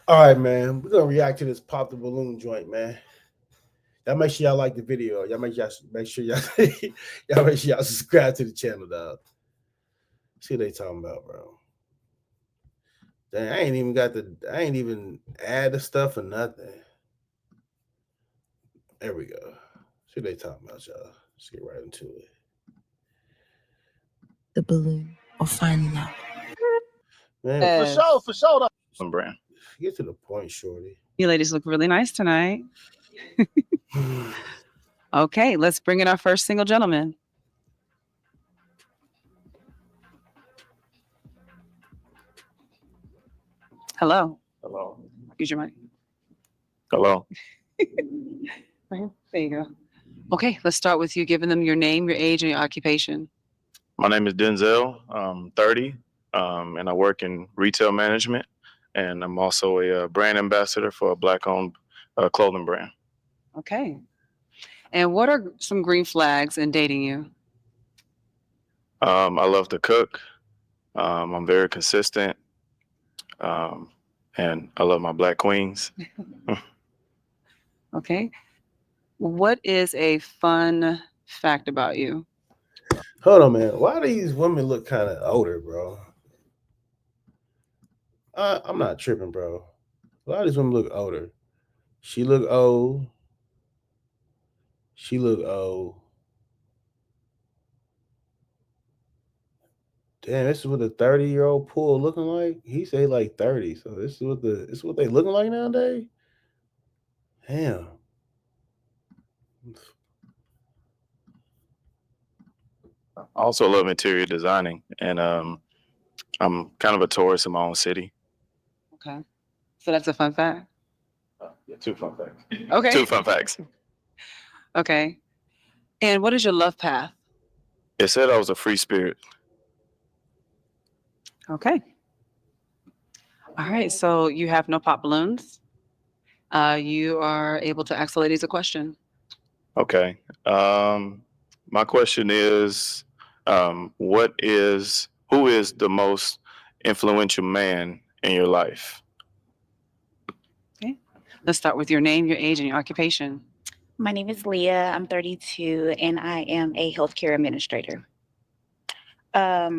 All right, man. We're gonna react to this pop the balloon joint, man. Y'all make sure y'all like the video. Y'all make sure y'all y'all make sure y'all subscribe to the channel, dog. See what they talking about, bro. Dang, I ain't even add the stuff or nothing. There we go. See what they talking about, y'all. Let's get right into it. The balloon or find love. Man, For sure. Brand. get to the point, shorty. You ladies look really nice tonight. Okay, let's bring in our first single gentleman. Hello. Hello. Use your mic. Hello. Right. There you go. Okay, let's start with you giving them your name, your age, and your occupation. My name is Denzel. I'm 30, and I work in retail management, and I'm also a brand ambassador for a Black-owned clothing brand. Okay. And what are some green flags in dating you? I love to cook. I'm very consistent, and I love my Black queens. Okay. What is a fun fact about you? Hold on, man. Why do these women look kind of older, bro? I'm not tripping, bro. A lot of these women look older. She look old. She look old. Damn, this is what a 30-year-old pool looking like. He say like 30, so this is what they looking like nowadays. Damn. I also love interior designing, and I'm kind of a tourist in my own city. Okay. So that's a fun fact. Yeah, 2 fun facts. Okay. 2 fun facts. Okay. And what is your love path? It said I was a free spirit. Okay. All right. So you have no pop balloons. You are able to ask the ladies a question. Okay. My question is, who is the most influential man in your life? Okay. Let's start with your name, your age, and your occupation. My name is Leah. I'm 32 and I am a healthcare administrator. I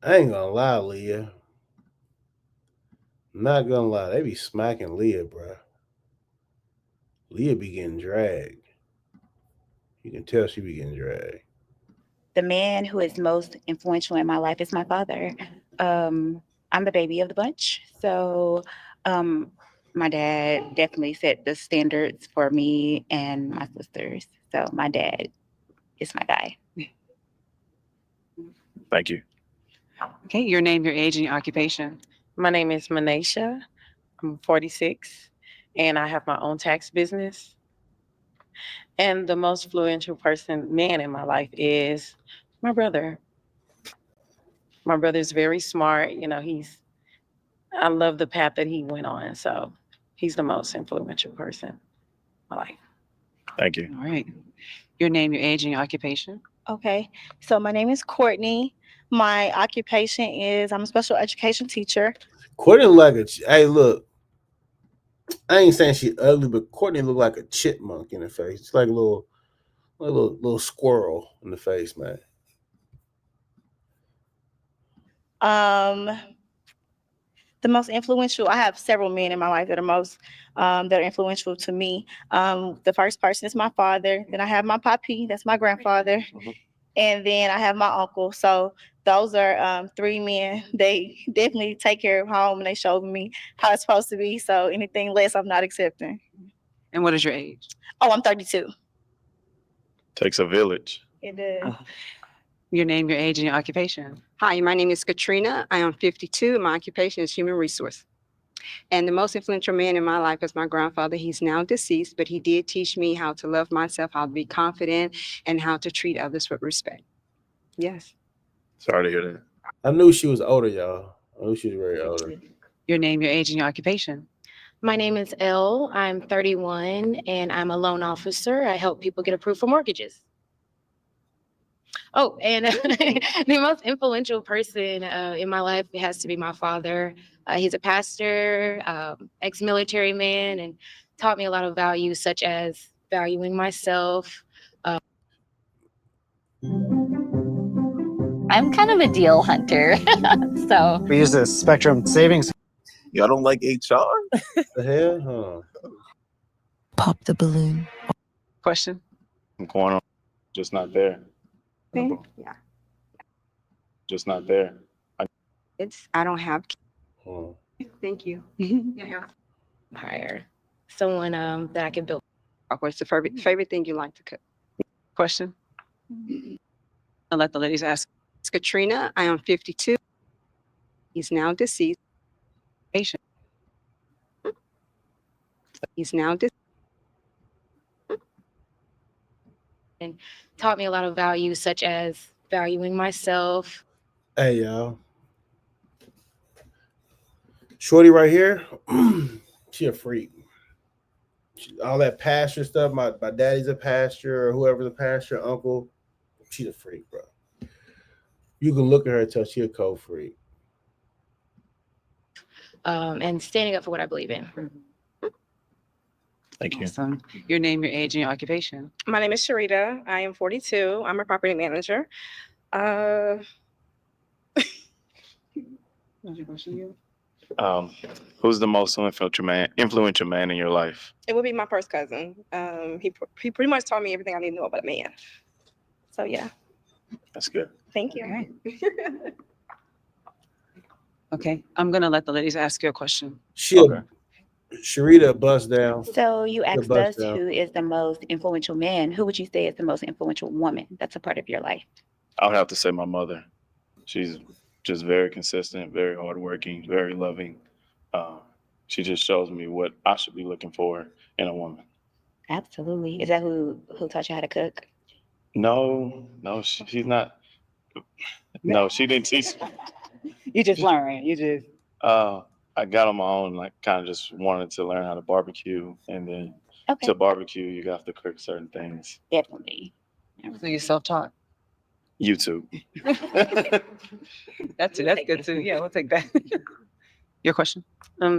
ain't gonna lie, Leah. I'm not gonna lie, they be smacking Leah, bro. Leah be getting dragged. You can tell she be getting dragged. The man who is most influential in my life is my father. I'm the baby of the bunch. So my dad definitely set the standards for me and my sisters. So my dad is my guy. Thank you. Okay. Your name, your age, and your occupation. My name is Manisha. I'm 46 and I have my own tax business. And the most influential man in my life is my brother. My brother's very smart. I love the path that he went on. So he's the most influential person in my life. Thank you. All right. Your name, your age, and your occupation. Okay, so my name is Courtney. My occupation is I'm a special education teacher. Courtney look like hey, look. I ain't saying she ugly, but Courtney look like a chipmunk in the face. It's like a little squirrel in the face, man. The most influential. I have several men in my life that are influential to me. The first person is my father. Then I have my papi, that's my grandfather, and then I have my uncle. So those are 3 men. They definitely take care of home and they showed me how it's supposed to be. So anything less, I'm not accepting. And what is your age? Oh, I'm 32. Takes a village. It does. Your name, your age, and your occupation. Hi, my name is Katrina. I am 52. My occupation is human resource. And the most influential man in my life is my grandfather. He's now deceased, but he did teach me how to love myself, how to be confident, and how to treat others with respect. Yes. Sorry to hear that. I knew she was older, y'all. I knew she was very older. Your name, your age, and your occupation. My name is Elle. I'm 31 and I'm a loan officer. I help people get approved for mortgages. Oh, and the most influential person in my life has to be my father. He's a pastor, ex-military man, and taught me a lot of values such as valuing myself. I'm kind of a deal hunter. So We use the Spectrum savings. Y'all don't like HR? The hell, huh? Pop the balloon. Question? I'm going on, just not there. Yeah. Just not there. I don't have Huh. kids. Thank you. Hire someone that I can build. What's the favorite thing you like to cook? Question? I'll let the ladies ask. Katrina, I am 52. He's now deceased. Patient. He's now deceased. And taught me a lot of values such as valuing myself. Hey, y'all. Shorty right here, she a freak. All that pasture stuff, my daddy's a pastor or whoever's a pastor, uncle, she's a freak, bro. You can look at her and tell she a cold freak. And standing up for what I believe in. Thank you. Awesome. Your name, your age, and your occupation. My name is Sharita. I am 42. I'm a property manager. Who's the most influential man in your life? It would be my first cousin. He pretty much taught me everything I need to know about a man. So yeah, That's good. thank you. Okay. Okay, I'm gonna let the ladies ask you a question. Okay. Sharita bust down. So you asked bust us down. who is the most influential man. Who would you say is the most influential woman that's a part of your life? I would have to say my mother. She's just very consistent, very hardworking, very loving. She just shows me what I should be looking for in a woman. Absolutely. Is that who taught you how to cook? No, she's not. No, she didn't teach. You just learned. You just I got on my own. Like, kind of just wanted to learn how to barbecue, and then okay. to barbecue, you have to cook certain things. Definitely. So you self-taught. YouTube. That's good too. Yeah, we'll take that. Your question?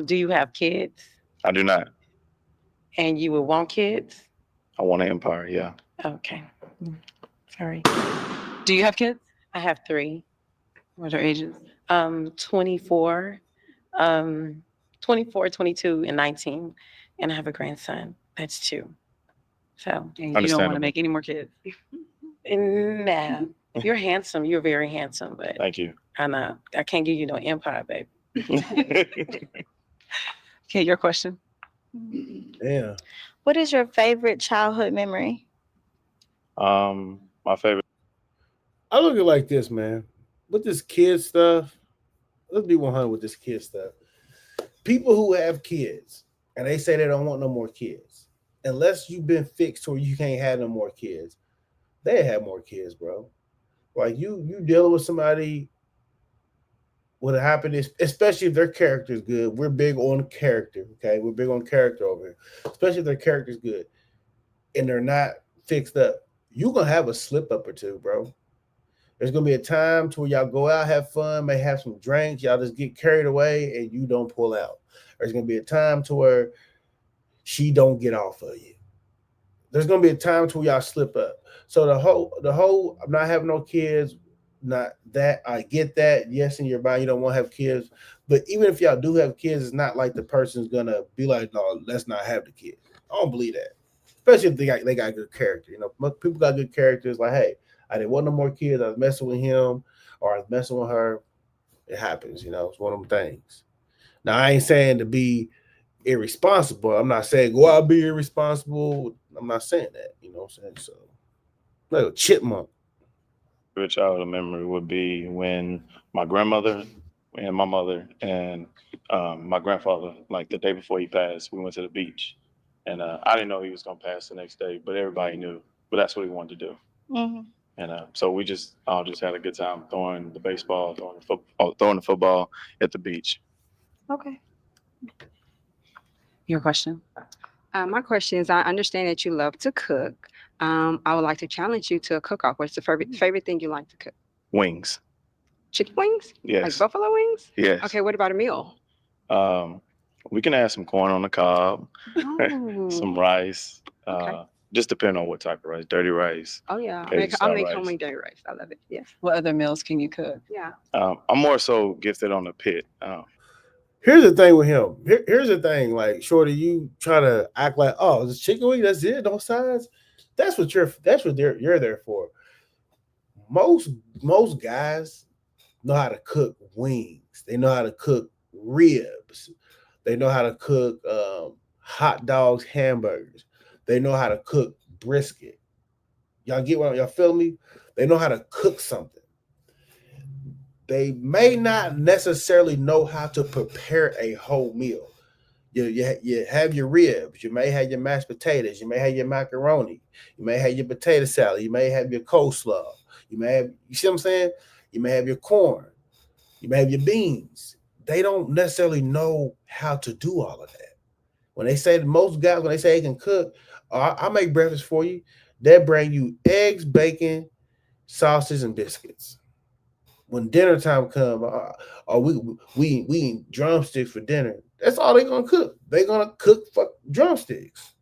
Do you have kids? I do not. And you would want kids? I want an empire. Yeah. Okay. Sorry. Do you have kids? I have 3. What are their ages? 24, 22, and 19. And I have a grandson. That's 2. So, And you don't want to Understandable. make any more kids. nah, you're handsome. You're very handsome, but Thank you. I know I can't give you no empire, baby. Okay, your question. Yeah. What is your favorite childhood memory? My favorite. I look at it like this, man. With this kid stuff, let's be 100 with this kid stuff. People who have kids and they say they don't want no more kids, unless you've been fixed or you can't have no more kids, they have more kids, bro. Like you dealing with somebody. What happened is, especially if their character is good, we're big on character. Okay, we're big on character over here, especially if their character is good and they're not fixed up. You're gonna have a slip up or two, bro. There's gonna be a time to where y'all go out, have fun, may have some drinks, y'all just get carried away, and you don't pull out. There's gonna be a time to where she don't get off of you. There's gonna be a time to where y'all slip up. So the whole I'm not having no kids, not that I get that. Yes, in your mind you don't want to have kids, but even if y'all do have kids, it's not like the person's gonna be like, no, let's not have the kid. I don't believe that, especially if they got good character. You know, most people got good characters. Like, hey, I didn't want no more kids. I was messing with him or I was messing with her. It happens, you know. It's one of them things. Now I ain't saying to be irresponsible. I'm not saying go out and be irresponsible. I'm not saying that. You know what I'm saying? So like a chipmunk. Favorite childhood memory would be when my grandmother and my mother and my grandfather, like the day before he passed, we went to the beach, and I didn't know he was gonna pass the next day, but everybody knew. But that's what he wanted to do, and so we all just had a good time throwing the baseball, throwing the football at the beach. Okay. Your question. My question is, I understand that you love to cook. I would like to challenge you to a cook-off. What's the favorite thing you like to cook? Wings. Chicken wings? Like Yes. buffalo wings? Yes. Okay, what about a meal? We can add some corn on the cob, Oh, some rice. okay. Just depending on what type of rice. Dirty rice, Oh yeah, Cajun I'll style make rice. homemade dairy rice. I love it. Yes. What other meals can you cook? Yeah. I'm more so gifted on the pit. Here's the thing with him. Here's the thing. Like, Shorty, you try to act like, oh, it's chicken wing. That's it. No sides. That's what you're there for. Most guys know how to cook wings. They know how to cook ribs. They know how to cook hot dogs, hamburgers. They know how to cook brisket. Y'all get what y'all feel me? They know how to cook something. They may not necessarily know how to prepare a whole meal. You have your ribs. You may have your mashed potatoes. You may have your macaroni. You may have your potato salad. You may have your coleslaw. You see what I'm saying? You may have your corn. You may have your beans. They don't necessarily know how to do all of that. When they say most guys, when they say they can cook, I'll make breakfast for you. They'll bring you eggs, bacon, sausage, and biscuits. When dinner time comes, or we eat drumsticks for dinner. That's all they're gonna cook. They're gonna cook for drumsticks.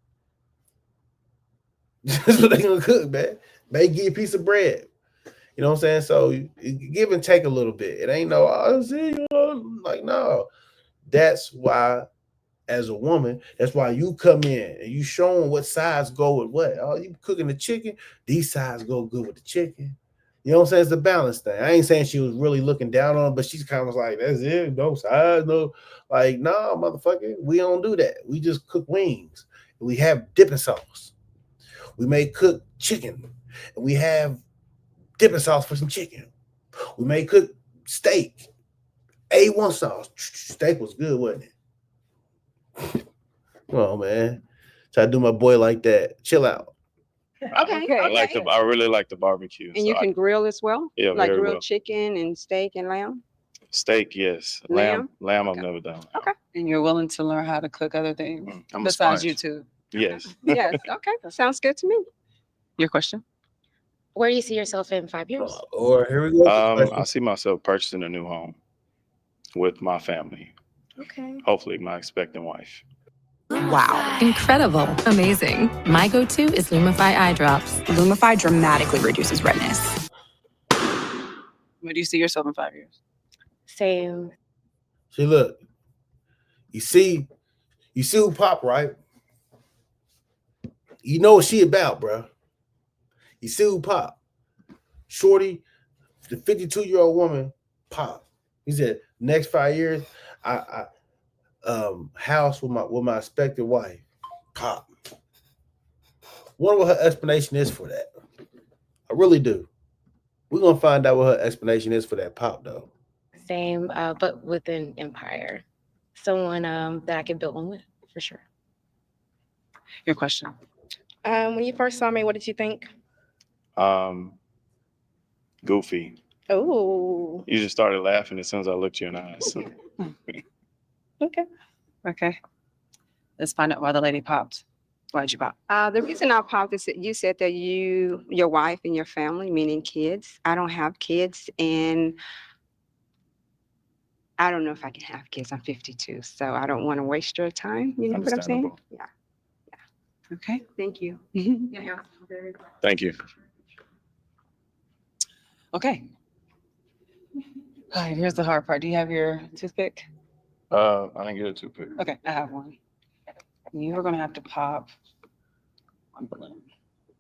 That's what they're gonna cook, man. They give you a piece of bread. You know what I'm saying? So you give and take a little bit. It ain't no, like, no. That's why, as a woman, that's why you come in and you showing what sides go with what. Oh, you cooking the chicken, these sides go good with the chicken. You know what I'm saying? It's the balance thing. I ain't saying she was really looking down on it, but she's kind of like, that's it, no sides, no. Like, no, motherfucker, we don't do that. We just cook wings. We have dipping sauce. We may cook chicken, and we have dipping sauce for some chicken. We may cook steak, A1 sauce. Steak was good, wasn't it? Come on, man. Try to do my boy like that. Chill out. Okay. I really like the barbecue. And you can grill as well? Yeah, like very grilled well. chicken and steak and lamb? Steak, yes. Lamb? Lamb I've Okay. never done. Okay. And you're willing to learn how to cook other things I'm a besides sponge. YouTube? Yes. Yes. Okay. That sounds good to me. Your question? Where do you see yourself in 5 years? Or here we go. I see myself purchasing a new home with my family. Okay. Hopefully my expectant wife. Wow. Incredible. Amazing. My go-to is Lumify eye drops. Lumify dramatically reduces redness. Where do you see yourself in 5 years? Same. See, look. You see who Pop, right? You know what she about, bro. You see who Pop. Shorty, the 52-year-old woman, Pop. He said, next 5 years, I house with my expected wife. Pop. Wonder what her explanation is for that. I really do. We're gonna find out what her explanation is for that, Pop, though. Same, but with an empire. Someone that I can build one with, for sure. Your question. When you first saw me, what did you think? Goofy. Oh. You just started laughing as soon as I looked you in the eyes. So. Okay. Okay. Let's find out why the lady popped. Why'd you pop? The reason I popped is that you said that your wife and your family, meaning kids. I don't have kids, and I don't know if I can have kids. I'm 52, so I don't want to waste your time. You know what I'm saying? Understandable. Yeah. Okay. Thank you. Thank you. Okay. All right, here's the hard part. Do you have your toothpick? I didn't get a toothpick. Okay, I have one. You are gonna have to pop one balloon.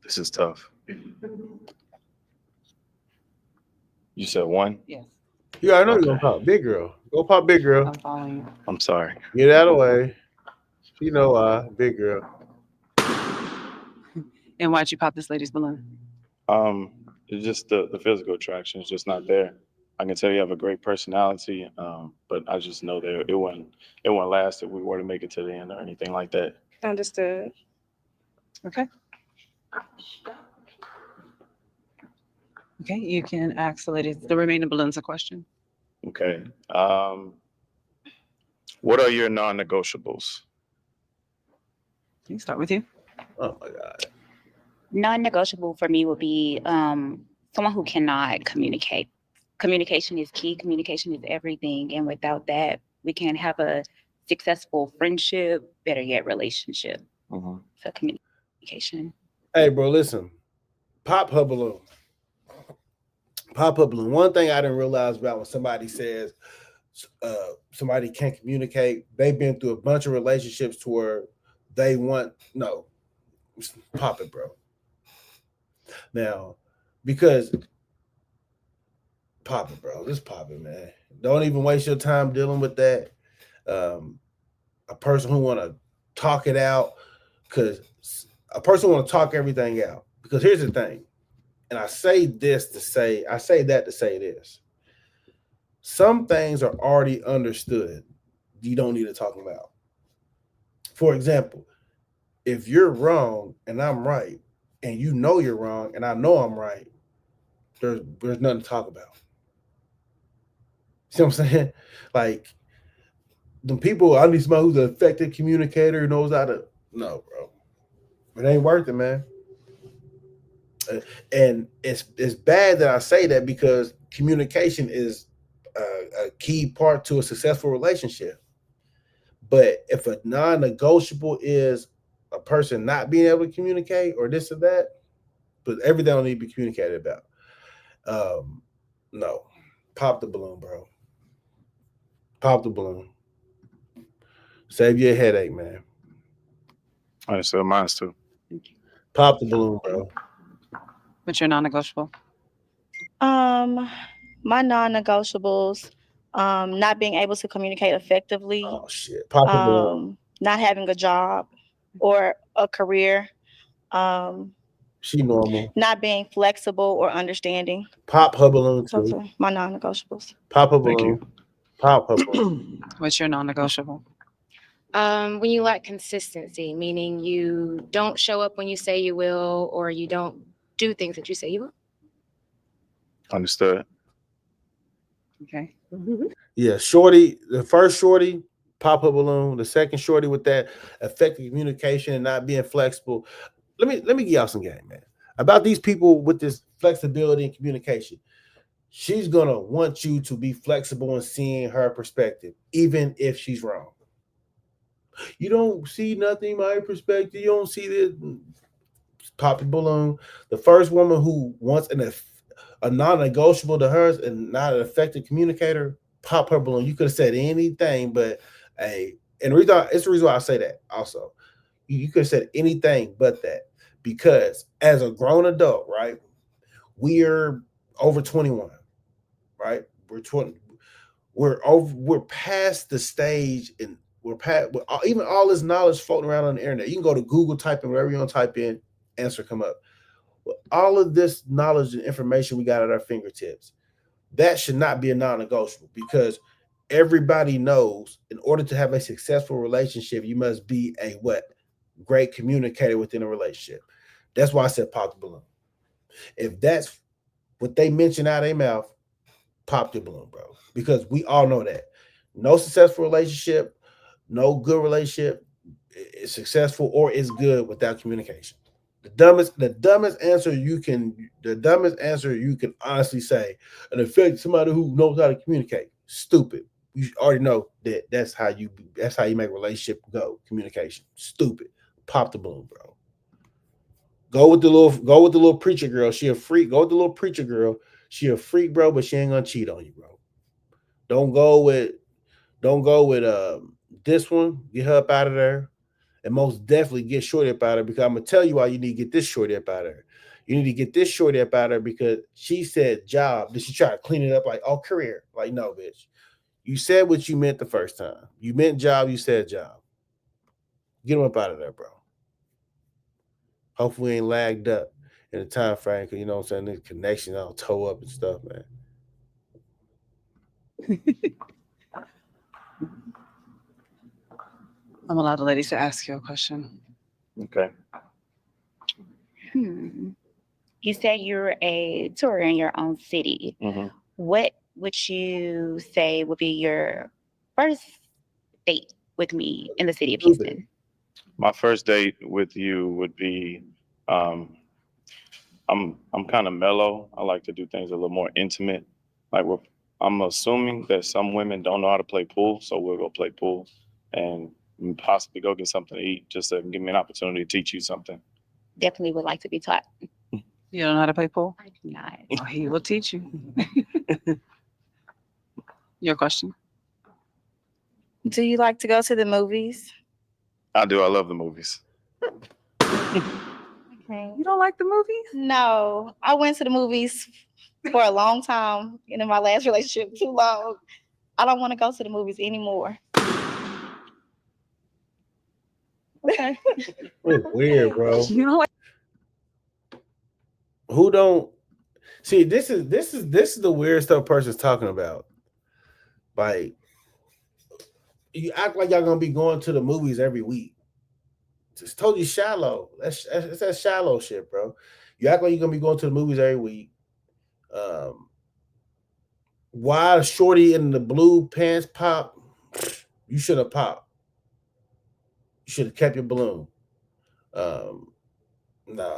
This is tough. You said one? Yes, You already know you're gonna pop. Big girl. Go pop, big girl. I'm following you. I'm sorry. Get out of the way. You know why. Big girl. And why'd you pop this lady's balloon? It's just the physical attraction is just not there. I can tell you have a great personality, but I just know that it wouldn't last if we were to make it to the end or anything like that. Understood. Okay. Okay, you can ask the lady the remaining balloons a question. Okay. What are your non-negotiables? Can you start with you? Oh my God. Non-negotiable for me would be someone who cannot communicate. Communication is key. Communication is everything. And without that, we can have a successful friendship, better yet, relationship. So communication. Hey, bro, listen. Pop her balloon. Pop her balloon. One thing I didn't realize about when somebody says somebody can't communicate, they've been through a bunch of relationships to where they want no. Pop it, bro. Now, because pop it, bro. Just pop it, man. Don't even waste your time dealing with that. A person who want to talk it out, because a person want to talk everything out. Because here's the thing, and I say that to say this. Some things are already understood. You don't need to talk about. For example, if you're wrong and I'm right, and you know you're wrong and I know I'm right, there's nothing to talk about. See what I'm saying? Like, the people, I need somebody who's an effective communicator, who knows how to. No, bro, it ain't worth it, man. And it's bad that I say that, because communication is a key part to a successful relationship. But if a non-negotiable is a person not being able to communicate or this or that, but everything don't need to be communicated about. No, pop the balloon, bro. Pop the balloon. Save your headache, man. All right, so mine's too. Pop the balloon, bro. What's your non-negotiable? My non-negotiables, not being able to communicate effectively, Oh shit. Pop the balloon. not having a job or a career, She normal. not being flexible or understanding. Pop her balloon Those too. are my non-negotiables. Pop her Thank balloon. you. Pop her balloon. What's your non-negotiable? When you lack consistency, meaning you don't show up when you say you will, or you don't do things that you say you will. Understood. Okay. Yeah, shorty, the first shorty, pop her balloon. The second shorty with that effective communication and not being flexible. Let me give y'all some game, man. About these people with this flexibility and communication. She's gonna want you to be flexible in seeing her perspective, even if she's wrong. You don't see nothing, my perspective. You don't see this. Pop the balloon. The first woman who wants a non-negotiable to hers and not an effective communicator, pop her balloon. You could have said anything, but and it's the reason why I say that also. You could have said anything but that, because as a grown adult, right? We're over 21, right? We're 20. We're past the stage, and we're past even all this knowledge floating around on the internet. You can go to Google, type in whatever you want to type in, answer come up. All of this knowledge and information we got at our fingertips, that should not be a non-negotiable, because everybody knows in order to have a successful relationship, you must be a great communicator within a relationship. That's why I said pop the balloon. If that's what they mention out of their mouth, pop the balloon, bro. Because we all know that no successful relationship, no good relationship is successful or is good without communication. The dumbest answer you can honestly say, an effect somebody who knows how to communicate. Stupid. You already know that's how you make a relationship go. Communication. Stupid. Pop the balloon, bro. Go with the little preacher girl. She a freak. Go with the little preacher girl. She a freak, bro, but she ain't gonna cheat on you, bro. Don't go with this one. Get her up out of there. And most definitely get shorty up out of her, because I'm gonna tell you why you need to get this shorty up out of her. You need to get this shorty up out of her because she said job. Did she try to clean it up like, oh, career? Like, no, bitch. You said what you meant the first time. You meant job, you said job. Get them up out of there, bro. Hopefully we ain't lagged up in the time frame, because you know what I'm saying, the connection all toe up and stuff, man. I'm allowed the ladies to ask you a question. Okay. You said you're a tour in your own city. What would you say would be your first date with me in the city of Houston? My first date with you would be, I'm kind of mellow. I like to do things a little more intimate. Like I'm assuming that some women don't know how to play pool, so we'll go play pool and possibly go get something to eat just to give me an opportunity to teach you something. Definitely would like to be taught. You don't know how to play pool? I do not. Oh, he will teach you. Your question? Do you like to go to the movies? I do. I love the movies. Okay. You don't like the movies? No, I went to the movies for a long time, and in my last relationship, too long. I don't want to go to the movies anymore. Okay. It's weird, bro. You know what? Who don't see this is the weird stuff person's talking about. Like, you act like y'all gonna be going to the movies every week. It's totally shallow. That's that shallow shit, bro. You act like you're gonna be going to the movies every week. Why shorty in the blue pants pop? You should have popped. You should have kept your balloon. Nah.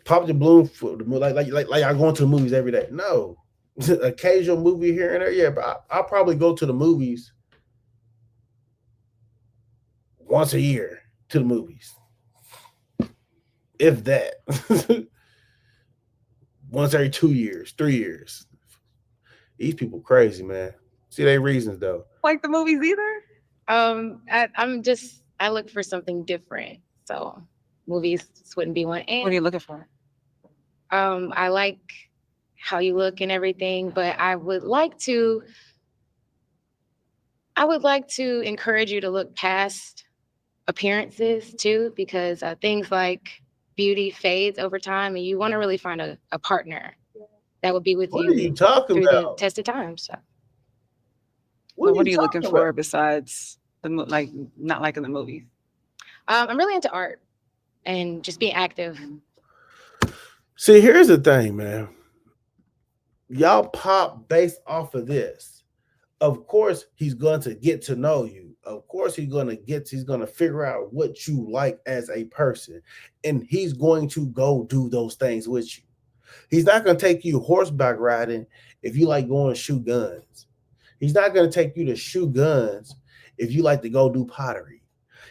Pop the balloon for the like y'all going to the movies every day. No. Occasional movie here and there, yeah, but I'll probably go to the movies once a year to the movies. If that. Once every 2 years, 3 years. These people crazy, man. See their reasons though. Like the movies either? I look for something different. So movies wouldn't be one. What are And you looking for? I like how you look and everything, but I would like to encourage you to look past appearances too, because things like beauty fades over time, and you want to really find a partner that would be with What are you you talking through the about? test of time. So What are you looking talking for about? besides like not liking the movies? I'm really into art and just being active. See, here's the thing, man. Y'all pop based off of this. Of course, he's going to get to know you. Of course, he's going to figure out what you like as a person. And he's going to go do those things with you. He's not going to take you horseback riding if you like going to shoot guns. He's not going to take you to shoot guns if you like to go do pottery.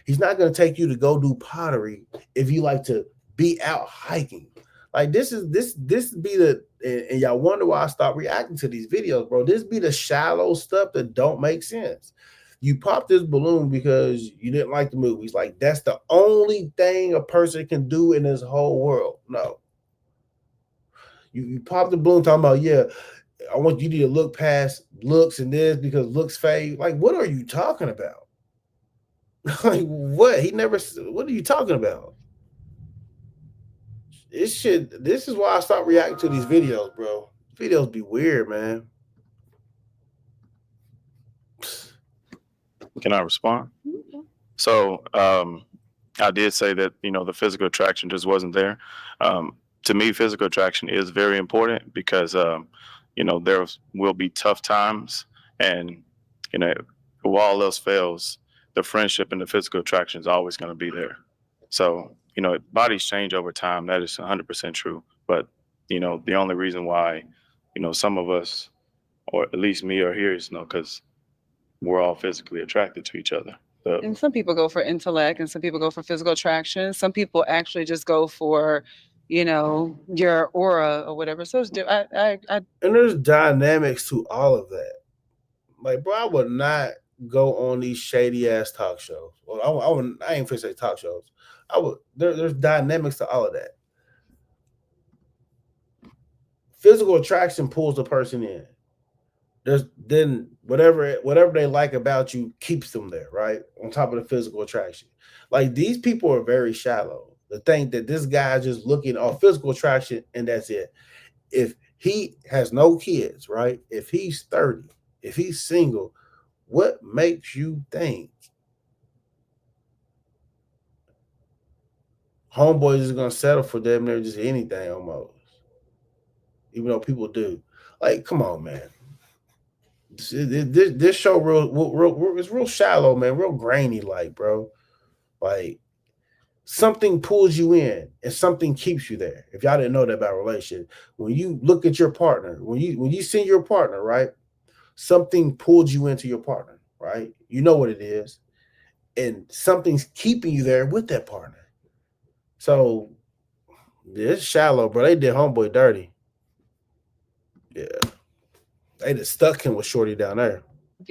He's not going to take you to go do pottery if you like to be out hiking. Like this be the and y'all wonder why I stopped reacting to these videos, bro. This be the shallow stuff that don't make sense. You pop this balloon because you didn't like the movies. Like that's the only thing a person can do in this whole world. No. You pop the balloon talking about, yeah, I want you to look past looks and this because looks fade. Like, what are you talking about? Like, what? What are you talking about? This is why I stopped reacting to these videos, bro. Videos be weird, man. Can I respond? So I did say that, the physical attraction just wasn't there. To me, physical attraction is very important because, there will be tough times. And, if all else fails, the friendship and the physical attraction is always going to be there. So, bodies change over time. That is 100% true. But, the only reason why, some of us, or at least me, are here is, because we're all physically attracted to each other. And some people go for intellect and some people go for physical attraction. Some people actually just go for, your aura or whatever. So it's And there's dynamics to all of that. Like, bro, I would not go on these shady ass talk shows. Well, I ain't finna say talk shows. There's dynamics to all of that. Physical attraction pulls the person in. Then whatever they like about you keeps them there, right? On top of the physical attraction. Like these people are very shallow. The thing that this guy just looking off physical attraction and that's it. If he has no kids, right? If he's 30, if he's single, what makes you think homeboys is gonna settle for them? They're just anything almost, even though people do. Like, come on, man. This show it's real shallow, man. Real grainy, like, bro. Like, something pulls you in and something keeps you there. If y'all didn't know that about relationship, when you look at your partner, when you see your partner, right, something pulled you into your partner, right? You know what it is, and something's keeping you there with that partner. So it's shallow, bro. They did homeboy dirty. Yeah, they just stuck him with Shorty down there.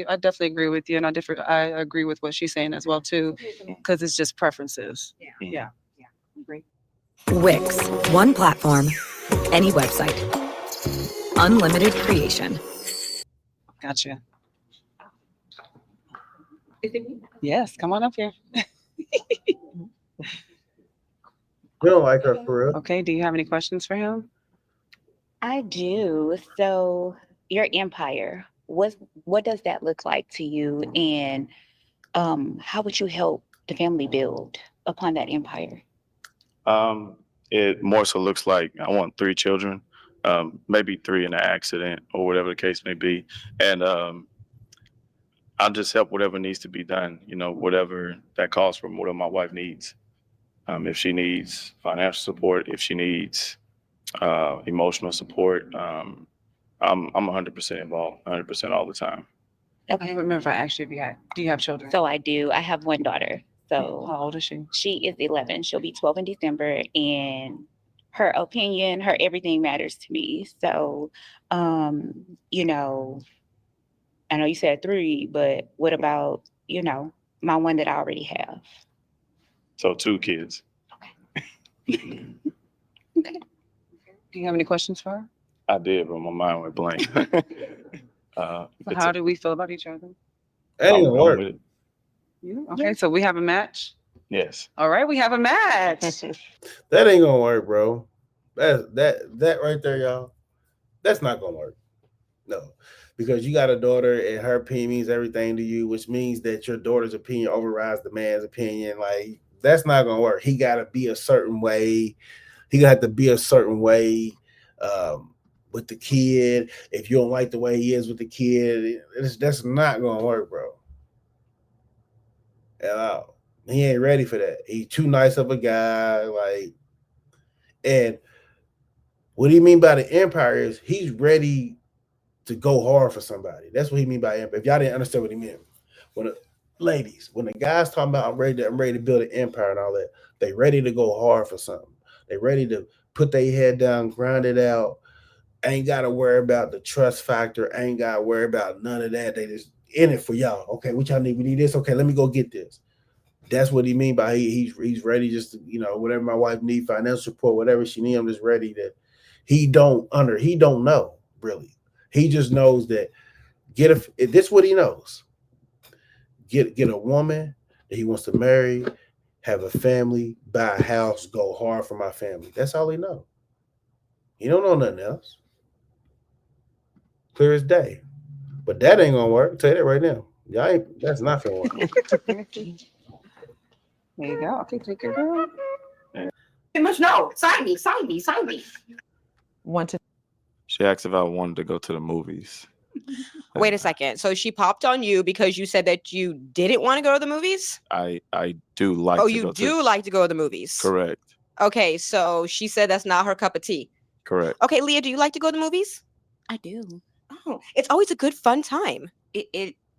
I definitely agree with you, and I agree with what she's saying as well too, because it's just preferences. Yeah. Agree. Wix, one platform, any website, unlimited creation. Gotcha. Yes, come on up here. We don't like her for real. Okay, do you have any questions for him? I do. So your empire, what does that look like to you? And how would you help the family build upon that empire? It more so looks like I want 3 children, maybe 3 in an accident or whatever the case may be, and I'll just help whatever needs to be done. You know, whatever that calls for, whatever my wife needs. If she needs financial support, if she needs emotional support, I'm 100% involved, 100% all the time. I don't remember if I asked you if do you have children? So I do. I have one daughter. So How old is she? she is 11. She'll be 12 in December, and her opinion, her everything matters to me. So, you know, I know you said 3, but what about, my one that I already have? So 2 kids. Okay. Do you have any questions for her? I did, but my mind went blank. So how do we feel about each other? That ain't gonna I'm work. with it. Okay, so we have a match. Yes. All right, we have a match. That ain't gonna work, bro. That right there, y'all. That's not gonna work. No, because you got a daughter and her opinion means everything to you, which means that your daughter's opinion overrides the man's opinion. Like that's not gonna work. He gotta be a certain way. He gonna have to be a certain way with the kid. If you don't like the way he is with the kid, that's not gonna work, bro. He ain't ready for that. He's too nice of a guy. Like, and what do you mean by the empire is he's ready to go hard for somebody. That's what he mean by empire. If y'all didn't understand what he meant, ladies, when the guys talking about I'm ready to build an empire and all that, they ready to go hard for something. They ready to put their head down, grind it out. Ain't got to worry about the trust factor. Ain't got to worry about none of that. They just in it for y'all. Okay, what y'all need? We need this. Okay, let me go get this. That's what he mean by he's ready. Just to, whatever my wife need, financial support, whatever she need, I'm just ready. That he don't know really. He just knows that this is what he knows. Get a woman that he wants to marry, have a family, buy a house, go hard for my family. That's all he know. He don't know nothing else. Clear as day. But that ain't gonna work. I'll tell you that right now. That's not gonna work. There you go. Okay, take your girl. Pretty much no. Sign me. She asked if I wanted to go to the movies. Wait a second. So she popped on you because you said that you didn't want to go to the movies? I do like Oh, to you go do to like to go to the movies? Correct. Okay, so she said that's not her cup of tea. Correct. Okay, Leah, do you like to go to the movies? I do. Oh, it's always a good fun time.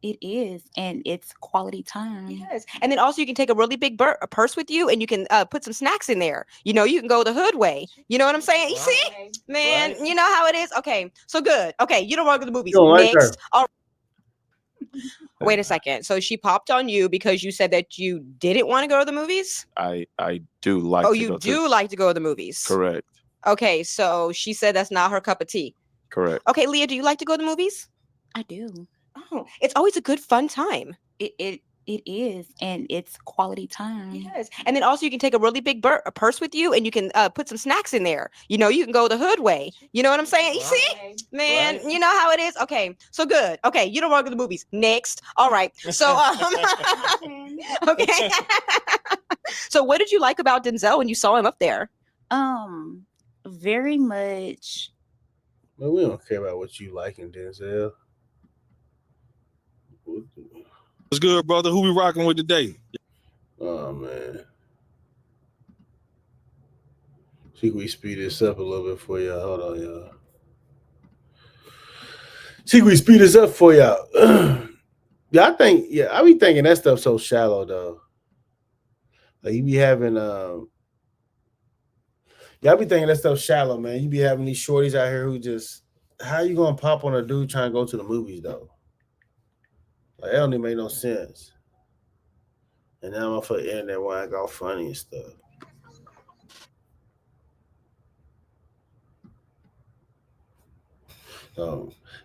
It is, and it's quality time. Yes. And then also you can take a really big purse with you and you can put some snacks in there. You can go the hood way. You know what I'm saying? You see? Man, you know how it is? Okay, so good. Okay, you don't want to go to the movies. You don't like Next. her. All Wait a second. So she popped on you because you said that you didn't want to go to the movies? I do like Oh, to you go do to like to go to the movies? Correct. Okay, so she said that's not her cup of tea. Correct. Okay, Leah, do you like to go to the movies? I do. Oh, it's always a good fun time. It is, and it's quality time. Yes. And then also you can take a really big purse with you and you can put some snacks in there. You can go the hood way. You know what I'm saying? You see? Man, you know how it is? Okay, so good. Okay, you don't want to go to the movies. Next. All right. So, okay. So what did you like about Denzel when you saw him up there? Very much. Man, we don't care about what you like in Denzel. What's good, brother? Who we rocking with today? Oh man. See, we speed this up a little bit for y'all. Hold on, y'all. See, we speed this up for y'all. Yeah, I be thinking that stuff so shallow though. Like you be having y'all be thinking that stuff shallow, man. You be having these shorties out here who just how you gonna pop on a dude trying to go to the movies though? Like that don't even make no sense. And now I'm for the internet when I got funny and stuff.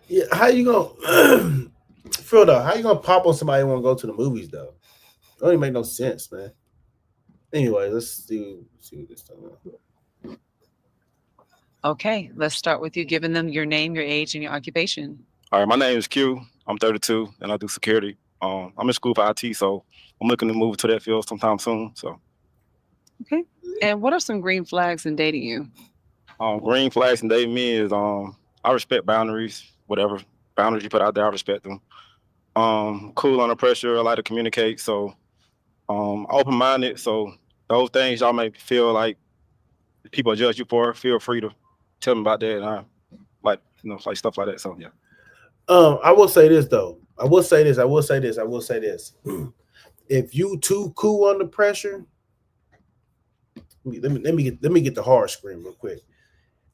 Yeah, how you gonna Phil though? How you gonna pop on somebody who want to go to the movies though? It don't even make no sense, man. Anyway, let's see what this time. Okay, let's start with you giving them your name, your age, and your occupation. All right, my name is Q. I'm 32 and I do security. I'm in school for IT, so I'm looking to move to that field sometime soon. So, Okay. And what are some green flags in dating you? green flags and dating me is I respect boundaries. Whatever boundaries you put out there, I respect them. Cool under pressure. I like to communicate. So, open minded. So those things y'all may feel like people judge you for, feel free to tell me about that, and I like like stuff like that. So yeah. I will say this though. I will say this. If you too cool under pressure, let me get the hard screen real quick.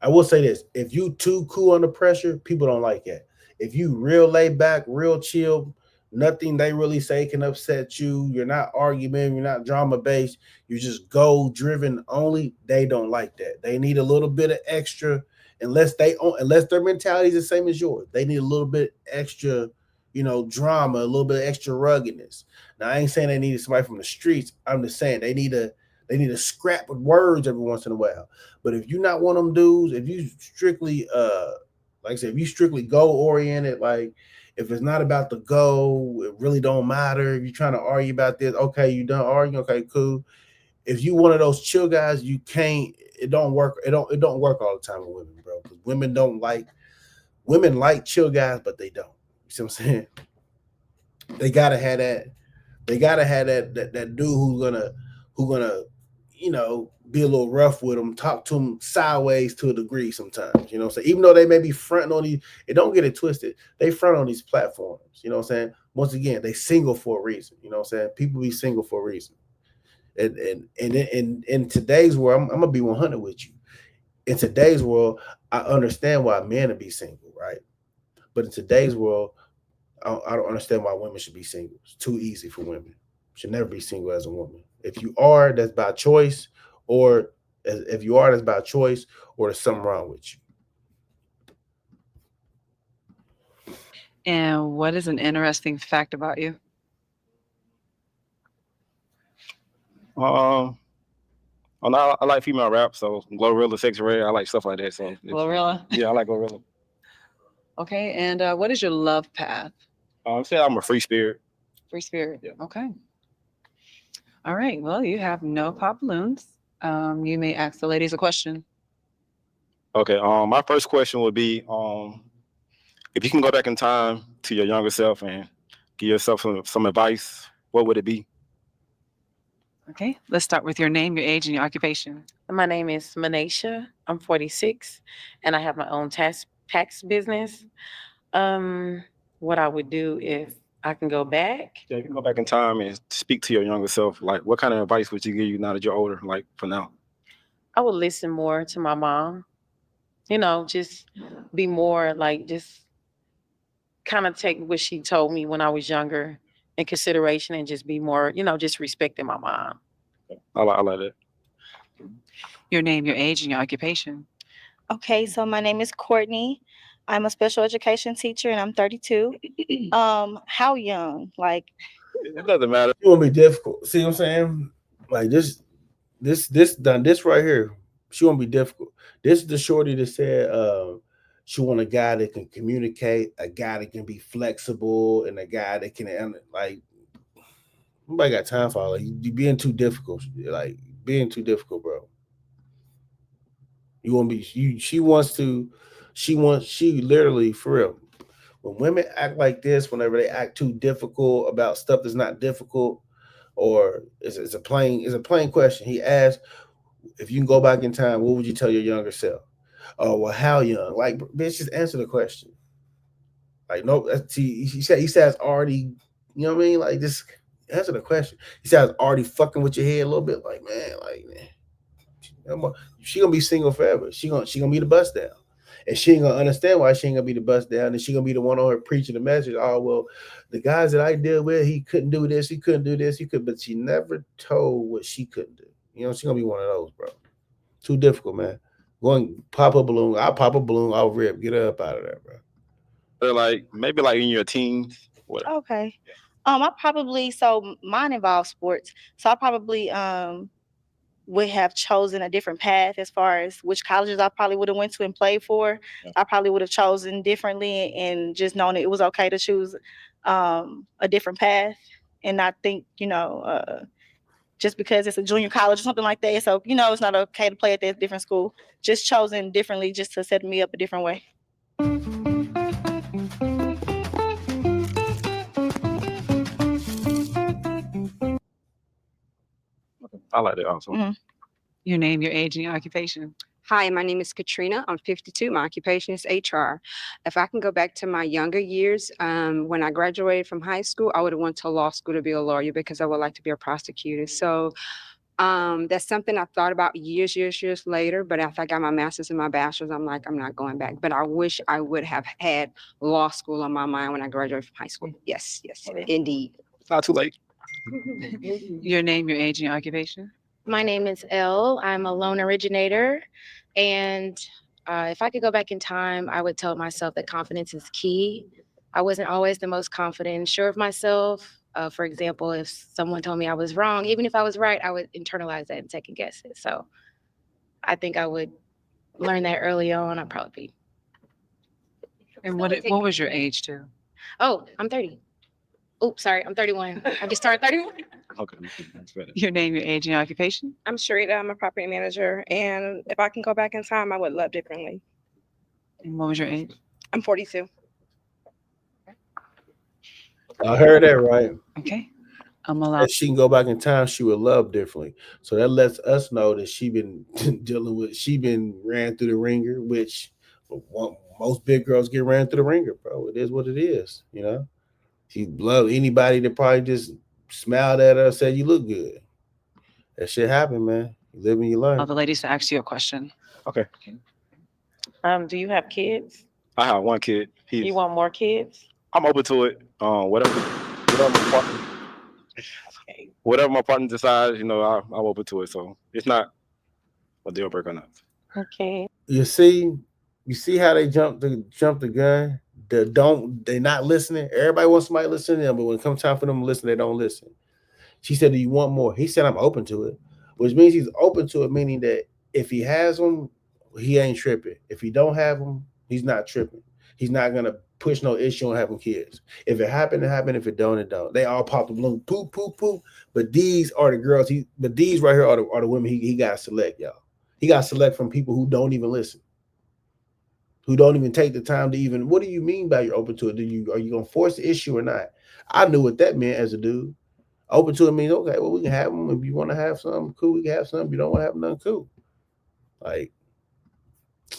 I will say this: if you too cool under pressure, people don't like that. If you real laid back, real chill, nothing they really say can upset you. You're not argument, you're not drama based. You're just goal driven only. They don't like that. They need a little bit of extra, unless their mentality is the same as yours. They need a little bit extra, drama, a little bit extra ruggedness. Now I ain't saying they need somebody from the streets. I'm just saying they need a scrap with words every once in a while. But if you're not one of them dudes, if you strictly like I said, if you strictly goal oriented, like if it's not about the goal, it really don't matter. If you're trying to argue about this, okay, you done arguing, okay, cool. If you one of those chill guys, you can't. It don't work. It don't work all the time with women, bro. Because women like chill guys, but they don't. You see what I'm saying? They gotta have that. They gotta have that dude who's gonna be a little rough with them, talk to them sideways to a degree sometimes, So even though they may be fronting on these, it don't get it twisted. They front on these platforms, you know what I'm saying? Once again, they single for a reason, you know what I'm saying? People be single for a reason. And in today's world, I'm gonna be 100 with you. In today's world, I understand why men would be single, right? But in today's world, I don't understand why women should be single. It's too easy for women. Should never be single as a woman. If you are, that's by choice, or if you are, that's by choice, or there's something wrong with you. And what is an interesting fact about you? I like female rap, so Glorilla, Sexy Red, I like stuff like that. So Glorilla? Yeah, I like Glorilla. Okay, and what is your love path? I'm saying I'm a free spirit. Free spirit. Yeah. Okay. All right. Well, you have no pop balloons. You may ask the ladies a question. Okay. My first question would be, if you can go back in time to your younger self and give yourself some advice, what would it be? Okay. Let's start with your name, your age, and your occupation. My name is Manisha. I'm 46, and I have my own tax business. What I would do if I can go back. Yeah, you can go back in time and speak to your younger self. Like, what kind of advice would you give you now that you're older? Like, for now, I would listen more to my mom. Just be more like just kind of take what she told me when I was younger in consideration and just be more, just respecting my mom. I like that. Your name, your age, and your occupation. Okay, so my name is Courtney. I'm a special education teacher and I'm 32. How young? Like It doesn't matter. It won't be difficult. See what I'm saying? Like this right here. She won't be difficult. This is the shorty that said she want a guy that can communicate, a guy that can be flexible, and a guy that can like. Nobody got time for all that. You being too difficult. Like being too difficult, bro. You won't be. She literally for real. When women act like this, whenever they act too difficult about stuff that's not difficult, or it's a plain question. He asked, If you can go back in time, what would you tell your younger self? Oh, well, how young? Like, bitch, just answer the question. Like, no, he says already, you know what I mean? Like, just answer the question. He says already fucking with your head a little bit. Like, man, she gonna be single forever. She gonna be the bust down. And she ain't gonna understand why she ain't gonna be the bust down. And she gonna be the one on her preaching the message. Oh, well, the guys that I deal with, he couldn't do this, he couldn't do this, but she never told what she couldn't do. You know, she gonna be one of those, bro. Too difficult, man. Going pop a balloon, I'll pop a balloon, I'll rip. Get her up out of there, bro. Or like maybe like in your teens. Whatever. Okay. So mine involves sports. So I probably would have chosen a different path as far as which colleges I probably would have went to and played for. Yeah. I probably would have chosen differently and just known it was okay to choose a different path and not think, just because it's a junior college or something like that. So, it's not okay to play at that different school. Just chosen differently just to set me up a different way. I like that also. Mhm. Your name, your age, and your occupation. Hi, my name is Katrina. I'm 52. My occupation is HR. If I can go back to my younger years, when I graduated from high school, I would have went to law school to be a lawyer because I would like to be a prosecutor. So that's something I thought about years later. But after I got my master's and my bachelor's, I'm like, I'm not going back. But I wish I would have had law school on my mind when I graduated from high school. Yes, indeed. It's not too late. Your name, your age, and your occupation. My name is Elle. I'm a loan originator. And if I could go back in time, I would tell myself that confidence is key. I wasn't always the most confident and sure of myself. For example, if someone told me I was wrong, even if I was right, I would internalize that and second guess it. So I think I would learn that early on. I'd probably be. And what was your age too? Oh, I'm 30. Oops, sorry, I'm 31. I just turned 31. Okay, that's better. Your name, your age, and your occupation. I'm Sharita. I'm a property manager. And if I can go back in time, I would love differently. And what was your age? I'm 42. I heard that right. Okay. I'm allowed. If she can go back in time, she would love differently. So that lets us know that she been ran through the ringer, which most big girls get ran through the ringer, bro. It is what it is, you know. She loved anybody that probably just smiled at her and said, "You look good." That shit happened, man. You live and you learn. The ladies to ask you a question. Okay. Do you have kids? I have one kid. You want more kids? I'm open to it. Whatever my partner decides, I'm open to it. So it's not a deal breaker or not. Okay. You see how they jump the gun. They're not listening. Everybody wants somebody to listen to them, but when it comes time for them to listen, they don't listen. She said, "Do you want more?" He said, "I'm open to it," which means he's open to it, meaning that if he has them, he ain't tripping. If he don't have them, he's not tripping. He's not gonna push no issue on having kids. If it happened, it happened. If it don't, it don't. They all pop the balloon, poop, poop, poop. But these are the girls. But these right here are the women he got to select, y'all. He got to select from people who don't even listen, who don't even take the time to even. What do you mean by you're open to it? Are you gonna force the issue or not? I knew what that meant as a dude. Open to it means okay. Well, we can have them if you want to have some. Cool, we can have some. If you don't want to have none, cool. Like,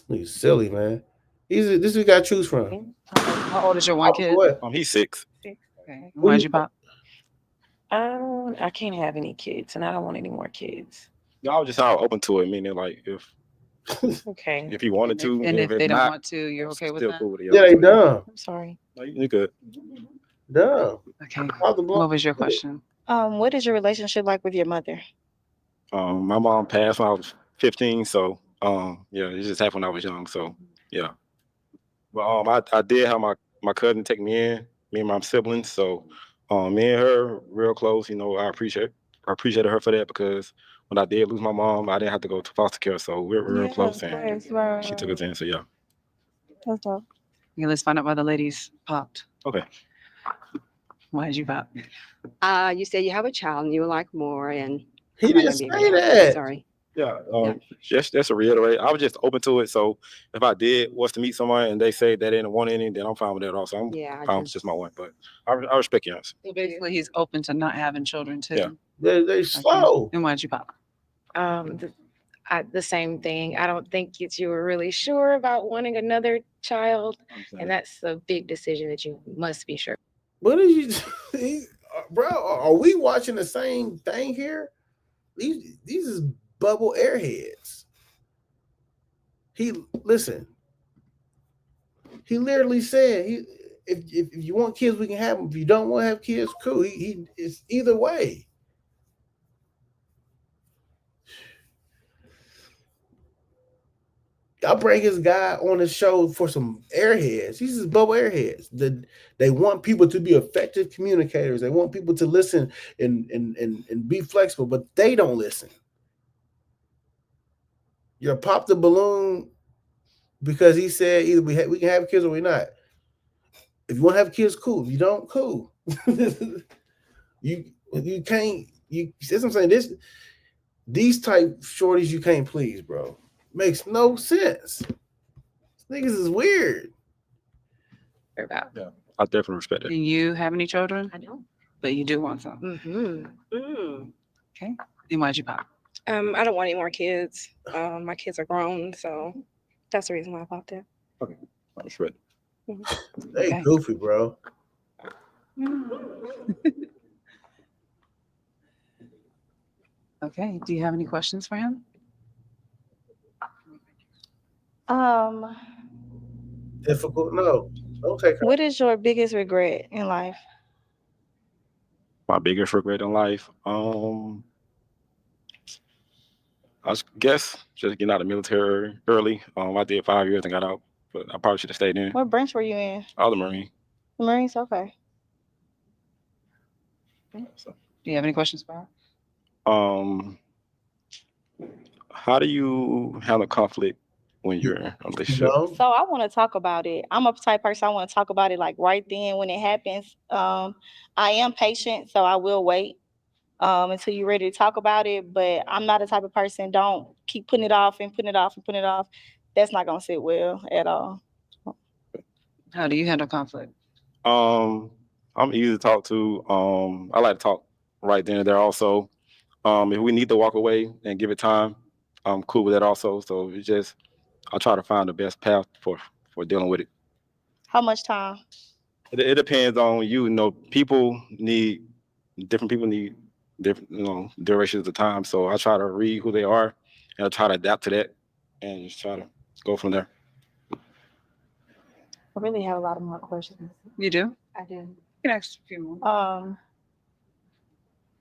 he's silly, man. This we got to choose from. How old is your one kid? He's 6. Okay. Why'd you pop? I can't have any kids, and I don't want any more kids. I was just open to it, meaning like Okay. if you wanted to, And if they don't not, want to, you're okay with still that? cool with it. Yeah, they dumb. I'm sorry. No, you're good. Dumb. Okay. What was your question? What is your relationship like with your mother? My mom passed when I was 15, so it just happened when I was young. So yeah. But I did have my cousin take me in, me and my siblings. So me and her real close. I appreciated her for that because when I did lose my mom, I didn't have to go to foster care. So we're real close, and she took us in. So yeah. That's dope. Okay, let's find out why the ladies popped. Okay. Why did you pop? You said you have a child and you would like more, and He I'm not didn't gonna be say able to- that. Sorry. Yeah, just to reiterate, I was just open to it. So if I was to meet someone and they say they didn't want any, then I'm fine with that also. I'm fine with just my one, but I respect your answer. So basically, he's open to not having children too. Yeah. They slow. And why'd you pop? The same thing. I don't think that you were really sure about wanting another child, and that's a big decision that you must be sure. What are you, bro? Are we watching the same thing here? These is bubble airheads. He listen. He literally said, if you want kids, we can have them. If you don't want to have kids, cool. He it's either way. Y'all bring his guy on the show for some airheads. These is bubble airheads. They want people to be effective communicators. They want people to listen and be flexible, but they don't listen. You pop the balloon because he said either we can have kids or we're not. If you want to have kids, cool. If you don't, cool. you can't. That's what I'm saying. These type shorties you can't please, bro. Makes no sense. These niggas is weird. About. Yeah, I definitely respect it. Do you have any children? I don't. But you do want some. Okay. And why'd you pop? I don't want any more kids. My kids are grown, so that's the reason why I popped in. Okay, I respect it. They goofy, bro. Okay. Do you have any questions for him? Difficult? No. Don't take her. What is your biggest regret in life? My biggest regret in life, I guess just getting out of the military early. I did 5 years and got out, but I probably should have stayed in. What branch were you in? I was a Marine. The Marines, okay. Do you have any questions for her? How do you handle conflict when you're in a relationship? So I want to talk about it. I'm a type person, I want to talk about it like right then when it happens. I am patient, so I will wait until you're ready to talk about it. But I'm not the type of person, don't keep putting it off and putting it off and putting it off. That's not going to sit well at all. How do you handle conflict? I'm easy to talk to. I like to talk right then and there also. If we need to walk away and give it time, I'm cool with that also. So it's just, I try to find the best path for dealing with it. How much time? It depends on you. You know, different people need different, durations of time. So I try to read who they are and I try to adapt to that and just try to go from there. I really have a lot of more questions. You do? I do. You can ask a few more.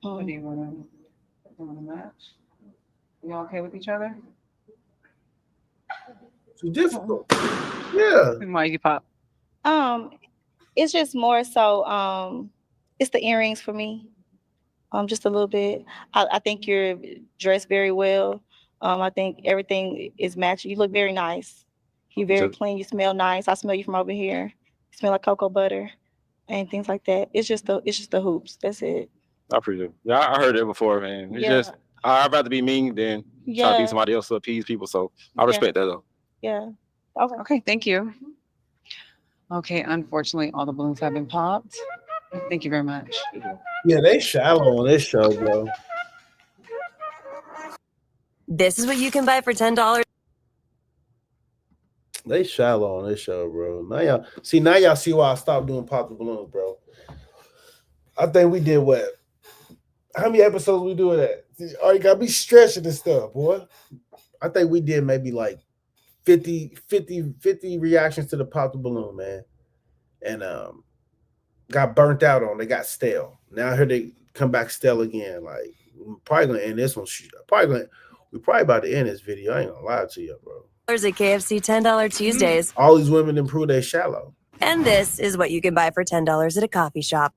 What do you want to match? You all okay with each other? It's difficult. Yeah. And why you pop? It's just more so it's the earrings for me. Just a little bit. I think you're dressed very well. I think everything is matching. You look very nice. You're very clean. You smell nice. I smell you from over here. You smell like cocoa butter and things like that. It's just the hoops. That's it. I appreciate it. Yeah, I heard it before, man. It's just, I'd rather be mean than try to be somebody else to appease people. So I respect that though. Yeah. Okay. Okay, thank you. Okay, unfortunately, all the balloons have been popped. Thank you very much. Yeah, they shallow on this show, bro. This is what you can buy for $10. They shallow on this show, bro. Now y'all see why I stopped doing pop the balloons, bro. I think we did what? How many episodes we do of that? Oh, you gotta be stretching this stuff, boy. I think we did maybe like 50 reactions to the pop the balloon, man. And got burnt out on. They got stale. Now I heard they come back stale again. Like, we're probably gonna end this one. We're probably about to end this video. I ain't gonna lie to you, bro. At KFC $10 Tuesdays. All these women improve their shallow. And this is what you can buy for $10 at a coffee shop.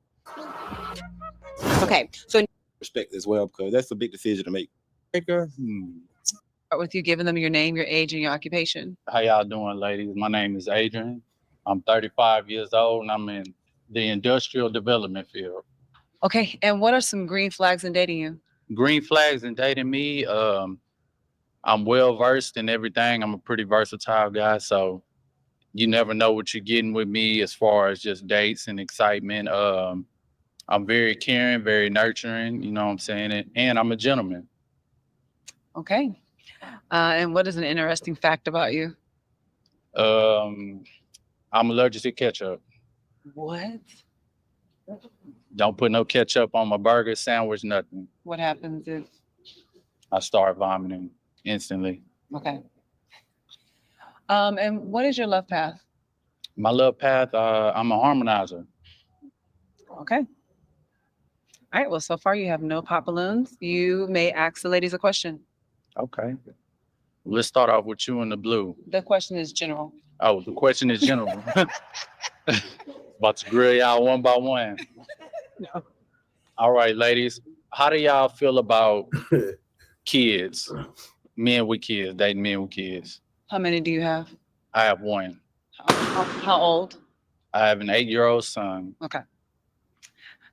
Okay, so respect as well, because that's a big decision to make. Start with you giving them your name, your age, and your occupation. How y'all doing, ladies? My name is Adrian. I'm 35 years old, and I'm in the industrial development field. Okay, and what are some green flags in dating you? Green flags in dating me, I'm well-versed in everything. I'm a pretty versatile guy, so you never know what you're getting with me as far as just dates and excitement. I'm very caring, very nurturing, you know what I'm saying? And I'm a gentleman. Okay, And what is an interesting fact about you? I'm allergic to ketchup. What? Don't put no ketchup on my burger, sandwich, nothing. What happens if? I start vomiting instantly. Okay. And what is your love path? My love path, I'm a harmonizer. Okay. All right. Well, so far you have no pop balloons. You may ask the ladies a question. Okay. Let's start off with you in the blue. The question is general. Oh, the question is general. About to grill y'all one by one. No. All right, ladies. How do y'all feel about kids? Men with kids, dating men with kids. How many do you have? I have one. How old? I have an 8-year-old son. Okay.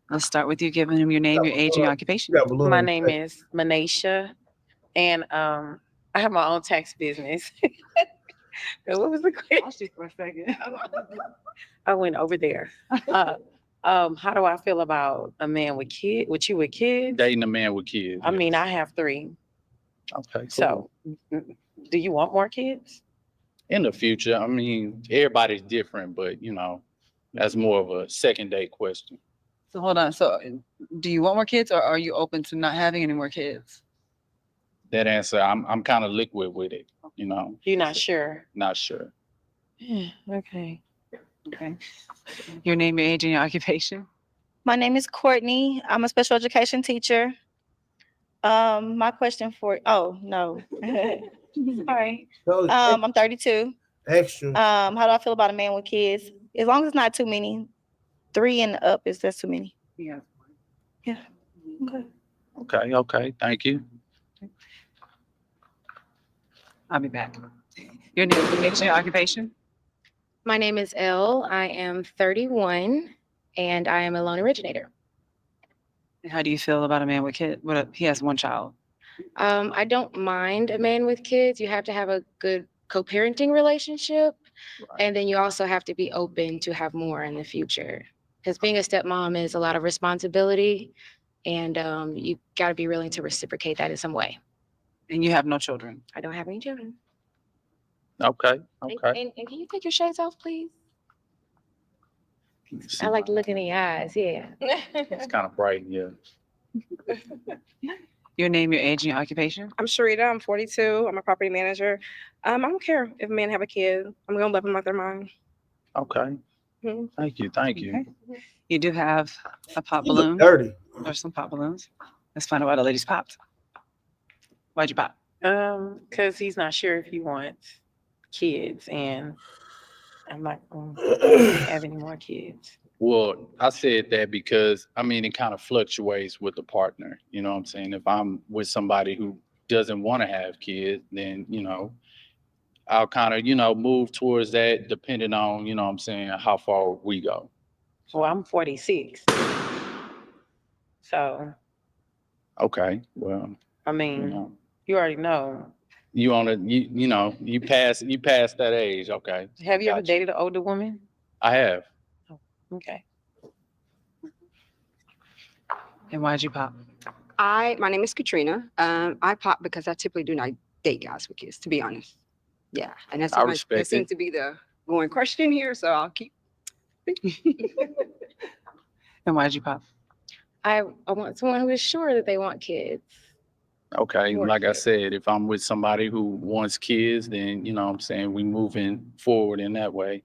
Let's start with you giving him your name, your age, and your occupation. My name is Manisha, and I have my own tax business. What was the question? For a second. I went over there. How do I feel about a man with kids? With you with kids? Dating a man with kids. I mean, I have 3. Okay. Cool. So, do you want more kids? In the future, I mean, everybody's different, but you know, that's more of a second date question. So hold on. So do you want more kids or are you open to not having any more kids? That answer, I'm kind of liquid with it, you know. You're not sure. Not sure. Okay. Okay. Your name, your age, and your occupation? My name is Courtney. I'm a special education teacher. My question for no. Sorry. I'm 32. Extra. How do I feel about a man with kids? As long as it's not too many. 3 and up is that's too many. Yeah. Yeah. Okay. Okay, okay. Thank you. I'll be back. Your name, your age, and your occupation? My name is Elle. I am 31 and I am a loan originator. And how do you feel about a man with kids? He has 1 child. I don't mind a man with kids. You have to have a good co-parenting relationship. And then you also have to be open to have more in the future. Because being a stepmom is a lot of responsibility. And you got to be willing to reciprocate that in some way. And you have no children? I don't have any children. Okay, okay. And can you take your shades off, please? I like to look in the eyes, yeah. It's kind of bright, yeah. Your name, your age, and your occupation? I'm Sharita. I'm 42. I'm a property manager. I don't care if men have a kid. I'm gonna love them like they're mine. Okay. Mhm. Thank you, thank you. Okay. You do have a pop You look balloon. dirty. Or some pop balloons. Let's find out why the ladies popped. Why'd you pop? Because he's not sure if he wants kids, and I'm not going to have any more kids. Well, I said that because I mean it kind of fluctuates with the partner. You know what I'm saying? If I'm with somebody who doesn't want to have kids, then you know, I'll kind of, you know, move towards that depending on, you know what I'm saying, how far we go. Well, I'm 46. So, Okay. Well, I mean, you already know. you on a you know, you pass that age. Okay. Have you ever Gotcha. dated an older woman? I have. Okay. And why'd you pop? My name is Katrina. I pop because I typically do not date guys with kids, to be honest. Yeah, and I respect that seems it. to be the going question here, so I'll keep. And why'd you pop? I want someone who is sure that they want kids. Okay. More Like I kids. said, if I'm with somebody who wants kids, then you know what I'm saying, we moving forward in that way.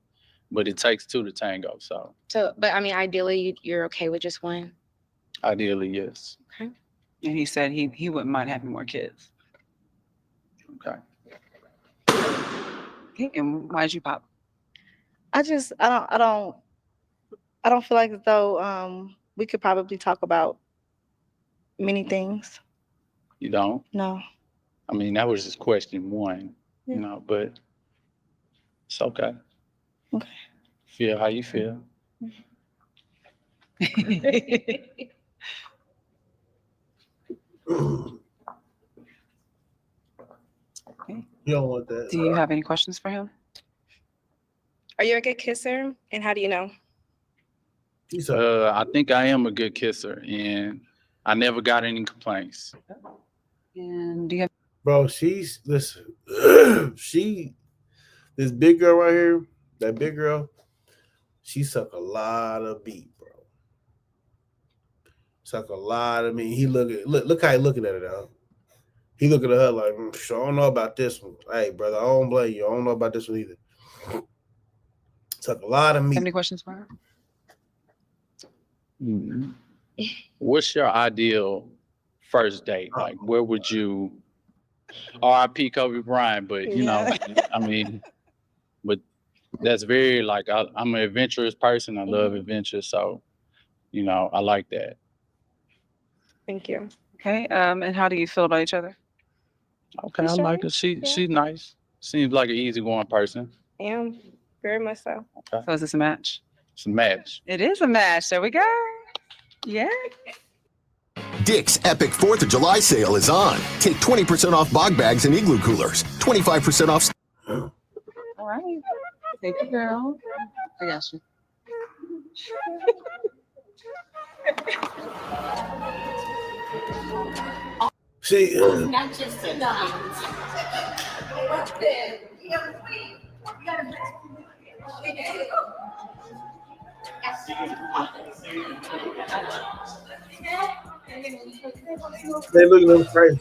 But it takes 2 to tango. So So, but I mean, ideally, you're okay with just one. ideally, yes. Okay. And he said he wouldn't mind having more kids. Okay. Okay. And why'd you pop? I don't feel like as though we could probably talk about many things. You don't? No. I mean, that was just question 1, Yeah. you know, but it's okay. Okay. Feel how you feel. You don't want that. Do you have any questions for him? Are you a good kisser? And how do you know? I think I am a good kisser, and I never got any complaints. And do you have Bro, she's listen. This big girl right here, that big girl, she suck a lot of beat, bro. Suck a lot of meat. Look how he looking at it though. He looking at her like, I don't know about this one. Hey, brother, I don't blame you. I don't know about this one either. Suck a lot of meat. Have any questions for her? What's your ideal first date? Like, where would you? R.I.P. Kobe Bryant, but you know, I mean, but that's very like I'm an adventurous person. I love adventure, so you know, I like that. Thank you. Okay. And how do you feel about each other? Okay, I like her. She's nice. Seems like an easygoing person. I am very much so. Okay. So is this a match? It's a match. It is a match. There we go. Yeah. Dick's epic 4th of July sale is on. Take 20% off bog bags and igloo coolers. 25% off. All right. Thank you, girl. I got you. See, not just a they look a little crazy.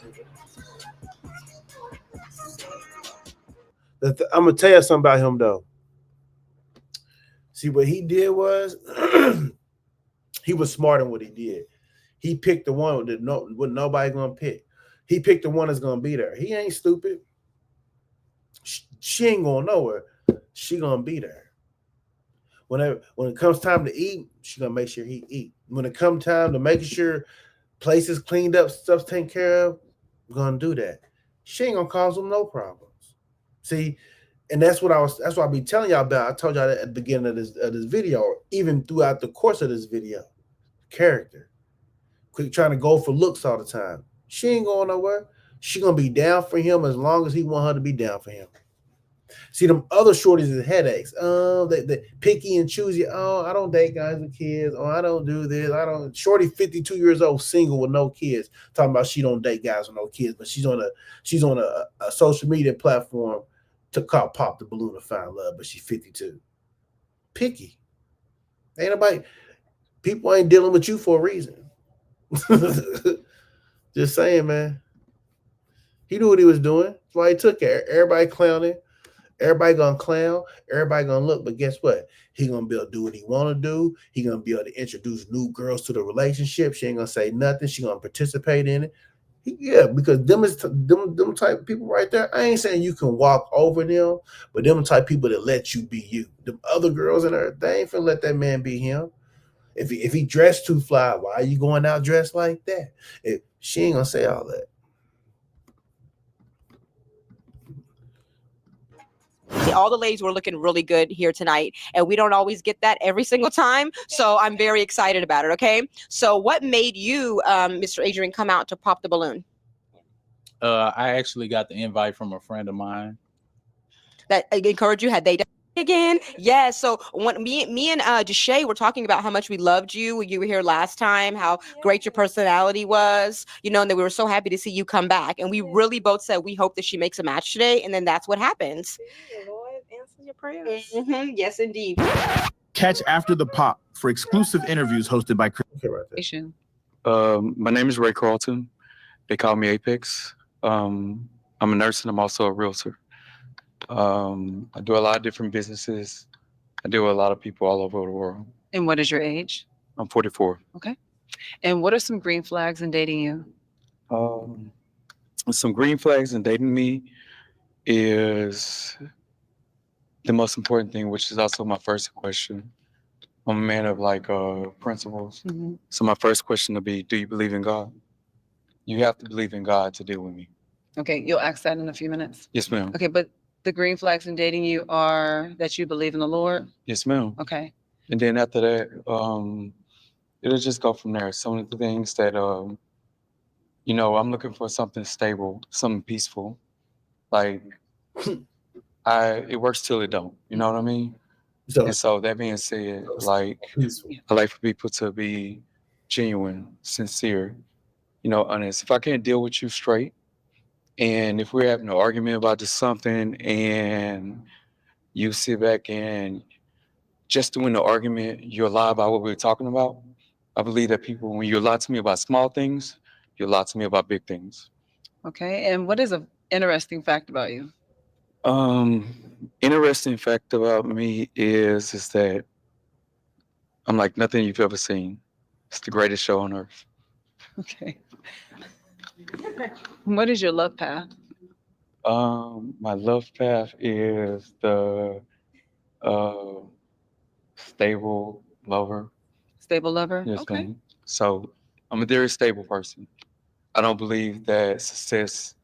I'm gonna tell you something about him though. See, what he did was he was smart in what he did. He picked the one that nobody gonna pick. He picked the one that's gonna be there. He ain't stupid. She ain't going nowhere. She gonna be there. When it comes time to eat, she gonna make sure he eat. When it comes time to making sure places cleaned up, stuff's taken care of, gonna do that. She ain't gonna cause them no problems. See, and that's what I be telling y'all about. I told y'all that at the beginning of this video, or even throughout the course of this video. Character. Quit trying to go for looks all the time. She ain't going nowhere. She gonna be down for him as long as he want her to be down for him. See, them other shorties is headaches. Oh, they picky and choosy. Oh, I don't date guys with kids. Oh, I don't do this. I don't. Shorty, 52 years old, single with no kids. Talking about she don't date guys with no kids, but she's on a social media platform to call Pop the Balloon to find love, but she's 52. Picky. Ain't nobody. People ain't dealing with you for a reason. Just saying, man. He knew what he was doing. That's why he took it. Everybody clowning. Everybody gonna clown. Everybody gonna look. But guess what? He gonna be able to do what he want to do. He gonna be able to introduce new girls to the relationship. She ain't gonna say nothing. She gonna participate in it. Because them type of people right there. I ain't saying you can walk over them, but them type of people that let you be you. The other girls in there, they ain't finna let that man be him. If he dressed too fly, why are you going out dressed like that? She ain't gonna say all that. All the ladies were looking really good here tonight, and we don't always get that every single time. So I'm very excited about it. Okay. So what made you, Mr. Adrian, come out to Pop the Balloon? I actually got the invite from a friend of mine. That encouraged you? Had they done it again? Yeah. So when me and Deshay were talking about how much we loved you when you were here last time, how great your personality was, you know, and that we were so happy to see you come back. And we really both said we hope that she makes a match today, and then that's what happens. Your prayers. Yes, indeed. Catch After the Pop for exclusive interviews hosted by Chris. My name is Ray Carlton. They call me Apex. I'm a nurse and I'm also a realtor. I do a lot of different businesses. I deal with a lot of people all over the world. And what is your age? I'm 44. Okay. And what are some green flags in dating you? Some green flags in dating me is the most important thing, which is also my first question. I'm a man of principles. Mm-hmm. So my first question will be, do you believe in God? You have to believe in God to deal with me. Okay, you'll ask that in a few minutes. Yes, ma'am. Okay, but the green flags in dating you are that you believe in the Lord? Yes, ma'am. Okay. And then after that, it'll just go from there. Some of the things that, I'm looking for something stable, something peaceful. Like, it works till it don't, you know what I mean? And so that being said, I like for people to be genuine, sincere, honest. If I can't deal with you straight, And if we're having an argument about just something and you sit back and just to win the argument, you lie about what we're talking about. I believe that people, when you lie to me about small things, you lie to me about big things. Okay. And what is an interesting fact about you? Interesting fact about me is that I'm like nothing you've ever seen. It's the greatest show on earth. Okay. What is your love path? My love path is the uh, stable lover. Stable lover? Yes, Okay. ma'am. So I'm a very stable person. I don't believe that success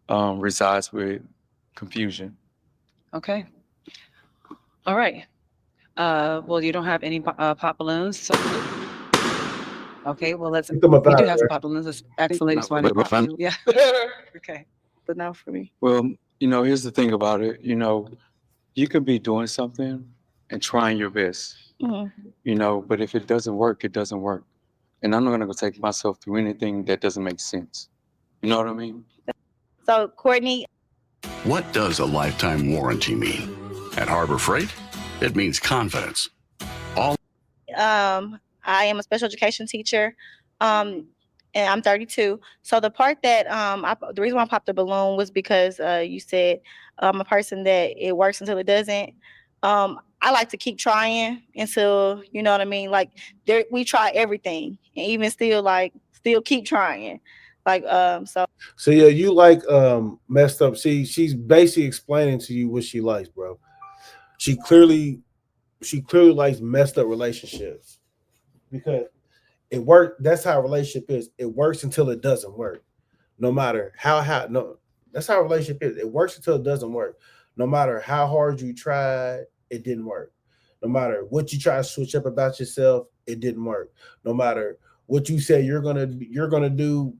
resides with confusion. Okay. All right. Well, you don't have any pop balloons. So... Okay. Well, let's. Get them up You out do of have there. some pop balloons. Let's ask the ladies why But- they but pop fine. you. Yeah. Okay. But not for me. Well, here's the thing about it. You could be doing something and trying your best. But if it doesn't work, it doesn't work. And I'm not gonna go take myself through anything that doesn't make sense. You know what I mean? So, Courtney. What does a lifetime warranty mean? At Harbor Freight, it means confidence. I am a special education teacher, and I'm 32. So the part that the reason why I popped the balloon was because you said I'm a person that it works until it doesn't. I like to keep trying until you know what I mean. Like we try everything, and even still keep trying. So yeah, you like messed up. She's basically explaining to you what she likes, bro. She clearly likes messed up relationships because it worked. That's how a relationship is. It works until it doesn't work. No matter how no, that's how a relationship is. It works until it doesn't work. No matter how hard you tried, it didn't work. No matter what you try to switch up about yourself, it didn't work. No matter what you say you're gonna do,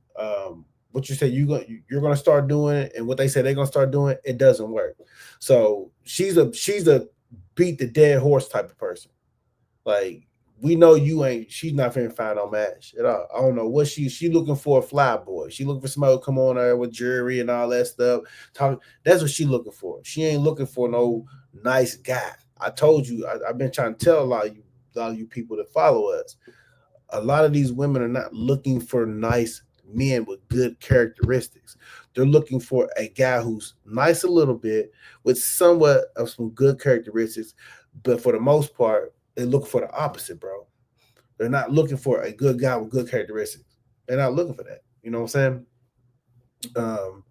what you say you're gonna start doing, and what they say they're gonna start doing, it doesn't work. So she's a beat the dead horse type of person. Like we know you ain't. She's not finna find no match at all. I don't know what she looking for. A fly boy. She looking for somebody to come on there with jewelry and all that stuff. That's what she looking for. She ain't looking for no nice guy. I told you. I've been trying to tell a lot of you people that follow us. A lot of these women are not looking for nice men with good characteristics. They're looking for a guy who's nice a little bit with somewhat of some good characteristics, but for the most part, they look for the opposite, bro. They're not looking for a good guy with good characteristics. They're not looking for that. You know what I'm saying?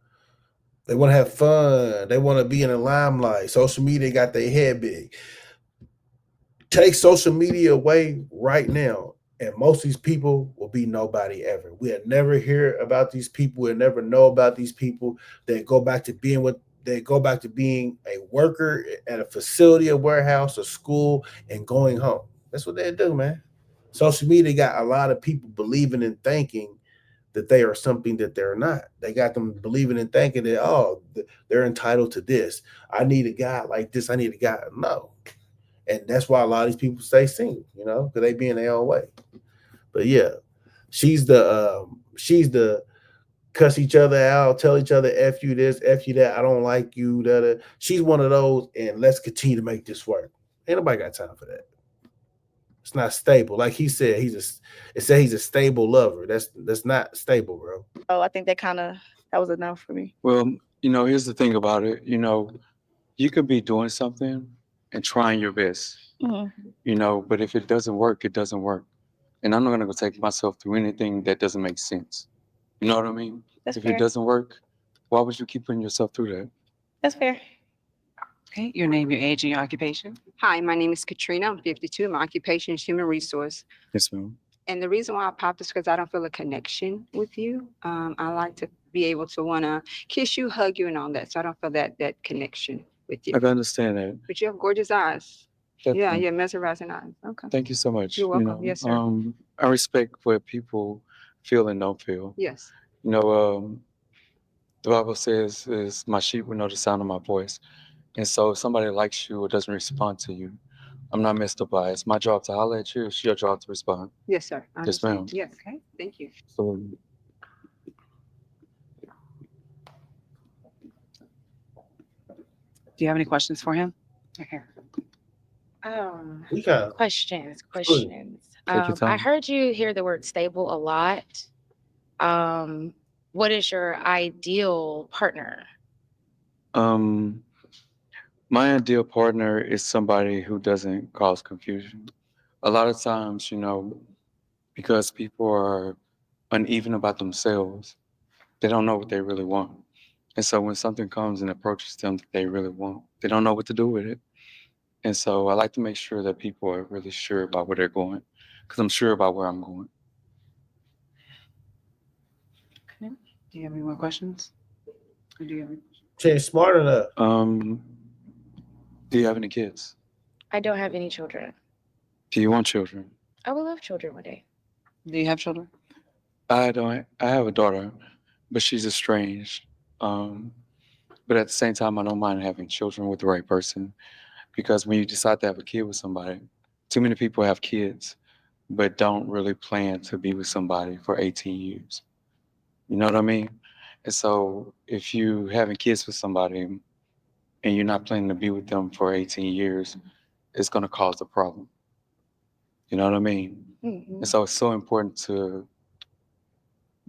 They want to have fun. They want to be in the limelight. Social media got their head big. Take social media away right now, and most of these people will be nobody ever. We'll never hear about these people. We'll never know about these people. They go back to being a worker at a facility, a warehouse, a school, and going home. That's what they do, man. Social media got a lot of people believing and thinking that they are something that they're not. They got them believing and thinking that, they're entitled to this. I need a guy like this. I need a guy. No. And that's why a lot of these people stay single, because they be in their own way. But yeah, she's the cuss each other out, tell each other F you this, F you that, I don't like you, that. She's one of those, and let's continue to make this work. Ain't nobody got time for that. It's not stable. Like he said, he's a stable lover. That's not stable, bro. Oh, I think that was enough for me. Well, here's the thing about it. You could be doing something and trying your best. But if it doesn't work, it doesn't work. And I'm not gonna go take myself through anything that doesn't make sense. You know what I mean? That's if fair. it doesn't work, why would you keep putting yourself through that? That's fair. Okay. Your name, your age, and your occupation. Hi, my name is Katrina. I'm 52. My occupation is human resource. Yes, ma'am. And the reason why I popped is because I don't feel a connection with you. I like to be able to want to kiss you, hug you, and all that. So I don't feel that connection with you. I can understand that. But you have gorgeous eyes. Yeah, Definitely. mesmerizing eyes. Okay. Thank you so much. You're welcome. Yes, sir. I respect what people feel and don't feel. Yes. The Bible says, "Is my sheep will know the sound of my voice." And so, if somebody likes you or doesn't respond to you, I'm not messed up by it. It's my job to holler at you. It's your job to respond. Yes, sir. I Yes, understand. ma'am. Yes. Okay. Thank you. So, Do you have any questions for him? Okay. We got Questions. Take your I time. heard you hear the word stable a lot. What is your ideal partner? My ideal partner is somebody who doesn't cause confusion. A lot of times, you know, because people are uneven about themselves, they don't know what they really want. And so when something comes and approaches them that they really want, they don't know what to do with it. And so I like to make sure that people are really sure about where they're going, because I'm sure about where I'm going. Okay. Do you have any more questions? Or do you have any She's smart enough. Do you have any kids? I don't have any children. Do you want children? I would love children one day. Do you have children? I don't. I have a daughter, but she's estranged. But at the same time, I don't mind having children with the right person, because when you decide to have a kid with somebody, too many people have kids, but don't really plan to be with somebody for 18 years. You know what I mean? And so if you having kids with somebody and you're not planning to be with them for 18 years, it's going to cause a problem. You know what I mean? And so it's so important to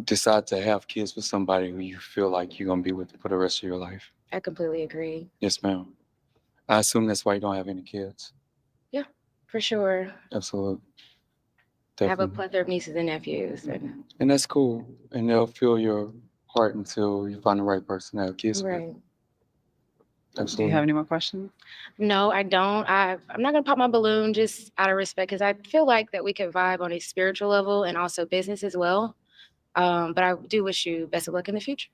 decide to have kids with somebody who you feel like you're going to be with for the rest of your life. I completely agree. Yes, ma'am. I assume that's why you don't have any kids. Yeah, for sure. Absolutely. I have a Definitely. plethora of nieces and nephews. And that's cool. And they'll fill your heart until you find the right person to have kids with. Right. Absolutely. Do you have any more questions? No, I don't. I'm not gonna pop my balloon just out of respect, because I feel like that we could vibe on a spiritual level and also business as well. But I do wish you best of luck in the future.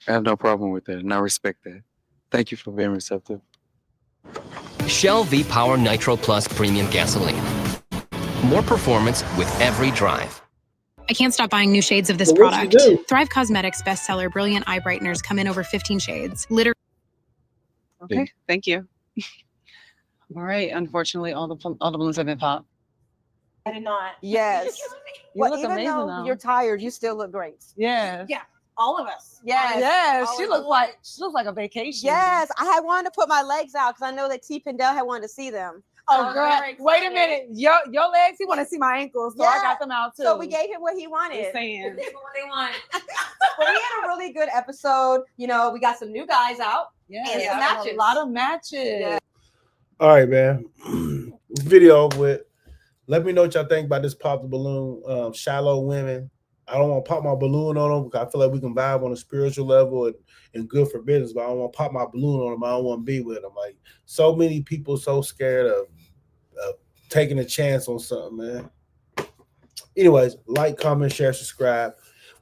I have no problem with that, and I respect that. Thank you for being receptive. Shell V-Power Nitro Plus Premium Gasoline. More performance with every drive. I can't stop buying new shades of this Well, what'd you product. do? Thrive Cosmetics bestseller Brilliant Eye Brighteners come in over 15 shades. Literally. Okay, thank you. All right. Unfortunately, all the balloons have been popped. I did not. Yes. You look even amazing, though though. you're tired, you still look great. Yes. Yeah, all of us. Yes. Yes, all she of looks us. like a vacation. Yes, I had wanted to put my legs out because I know that T. Pendel had wanted to see them. Oh, girl, wait a minute. Your legs, he want to see my ankles, so I got them out too. So we gave him what he wanted. Just saying. What they want. But we had a really good episode. You know, we got some new guys out. Yeah, and some matches. a lot of matches. Yeah. All right, man. Video over with. Let me know what y'all think about this pop the balloon. Shallow women. I don't want to pop my balloon on them because I feel like we can vibe on a spiritual level and good for business, but I don't want to pop my balloon on them. I don't want to be with them. Like, so many people so scared of taking a chance on something, man. Anyways, like, comment, share, subscribe.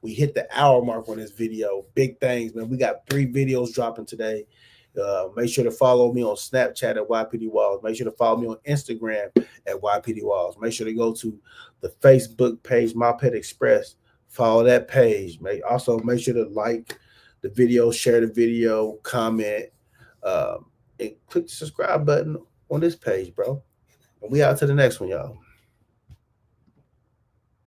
We hit the hour mark on this video. Big things, man. We got 3 videos dropping today. Make sure to follow me on Snapchat at YPDWallz. Make sure to follow me on Instagram at YPDWallz. Make sure to go to the Facebook page, My Pet Express. Follow that page. Also, make sure to like the video, share the video, comment, and click the subscribe button on this page, bro. And we out to the next one, y'all.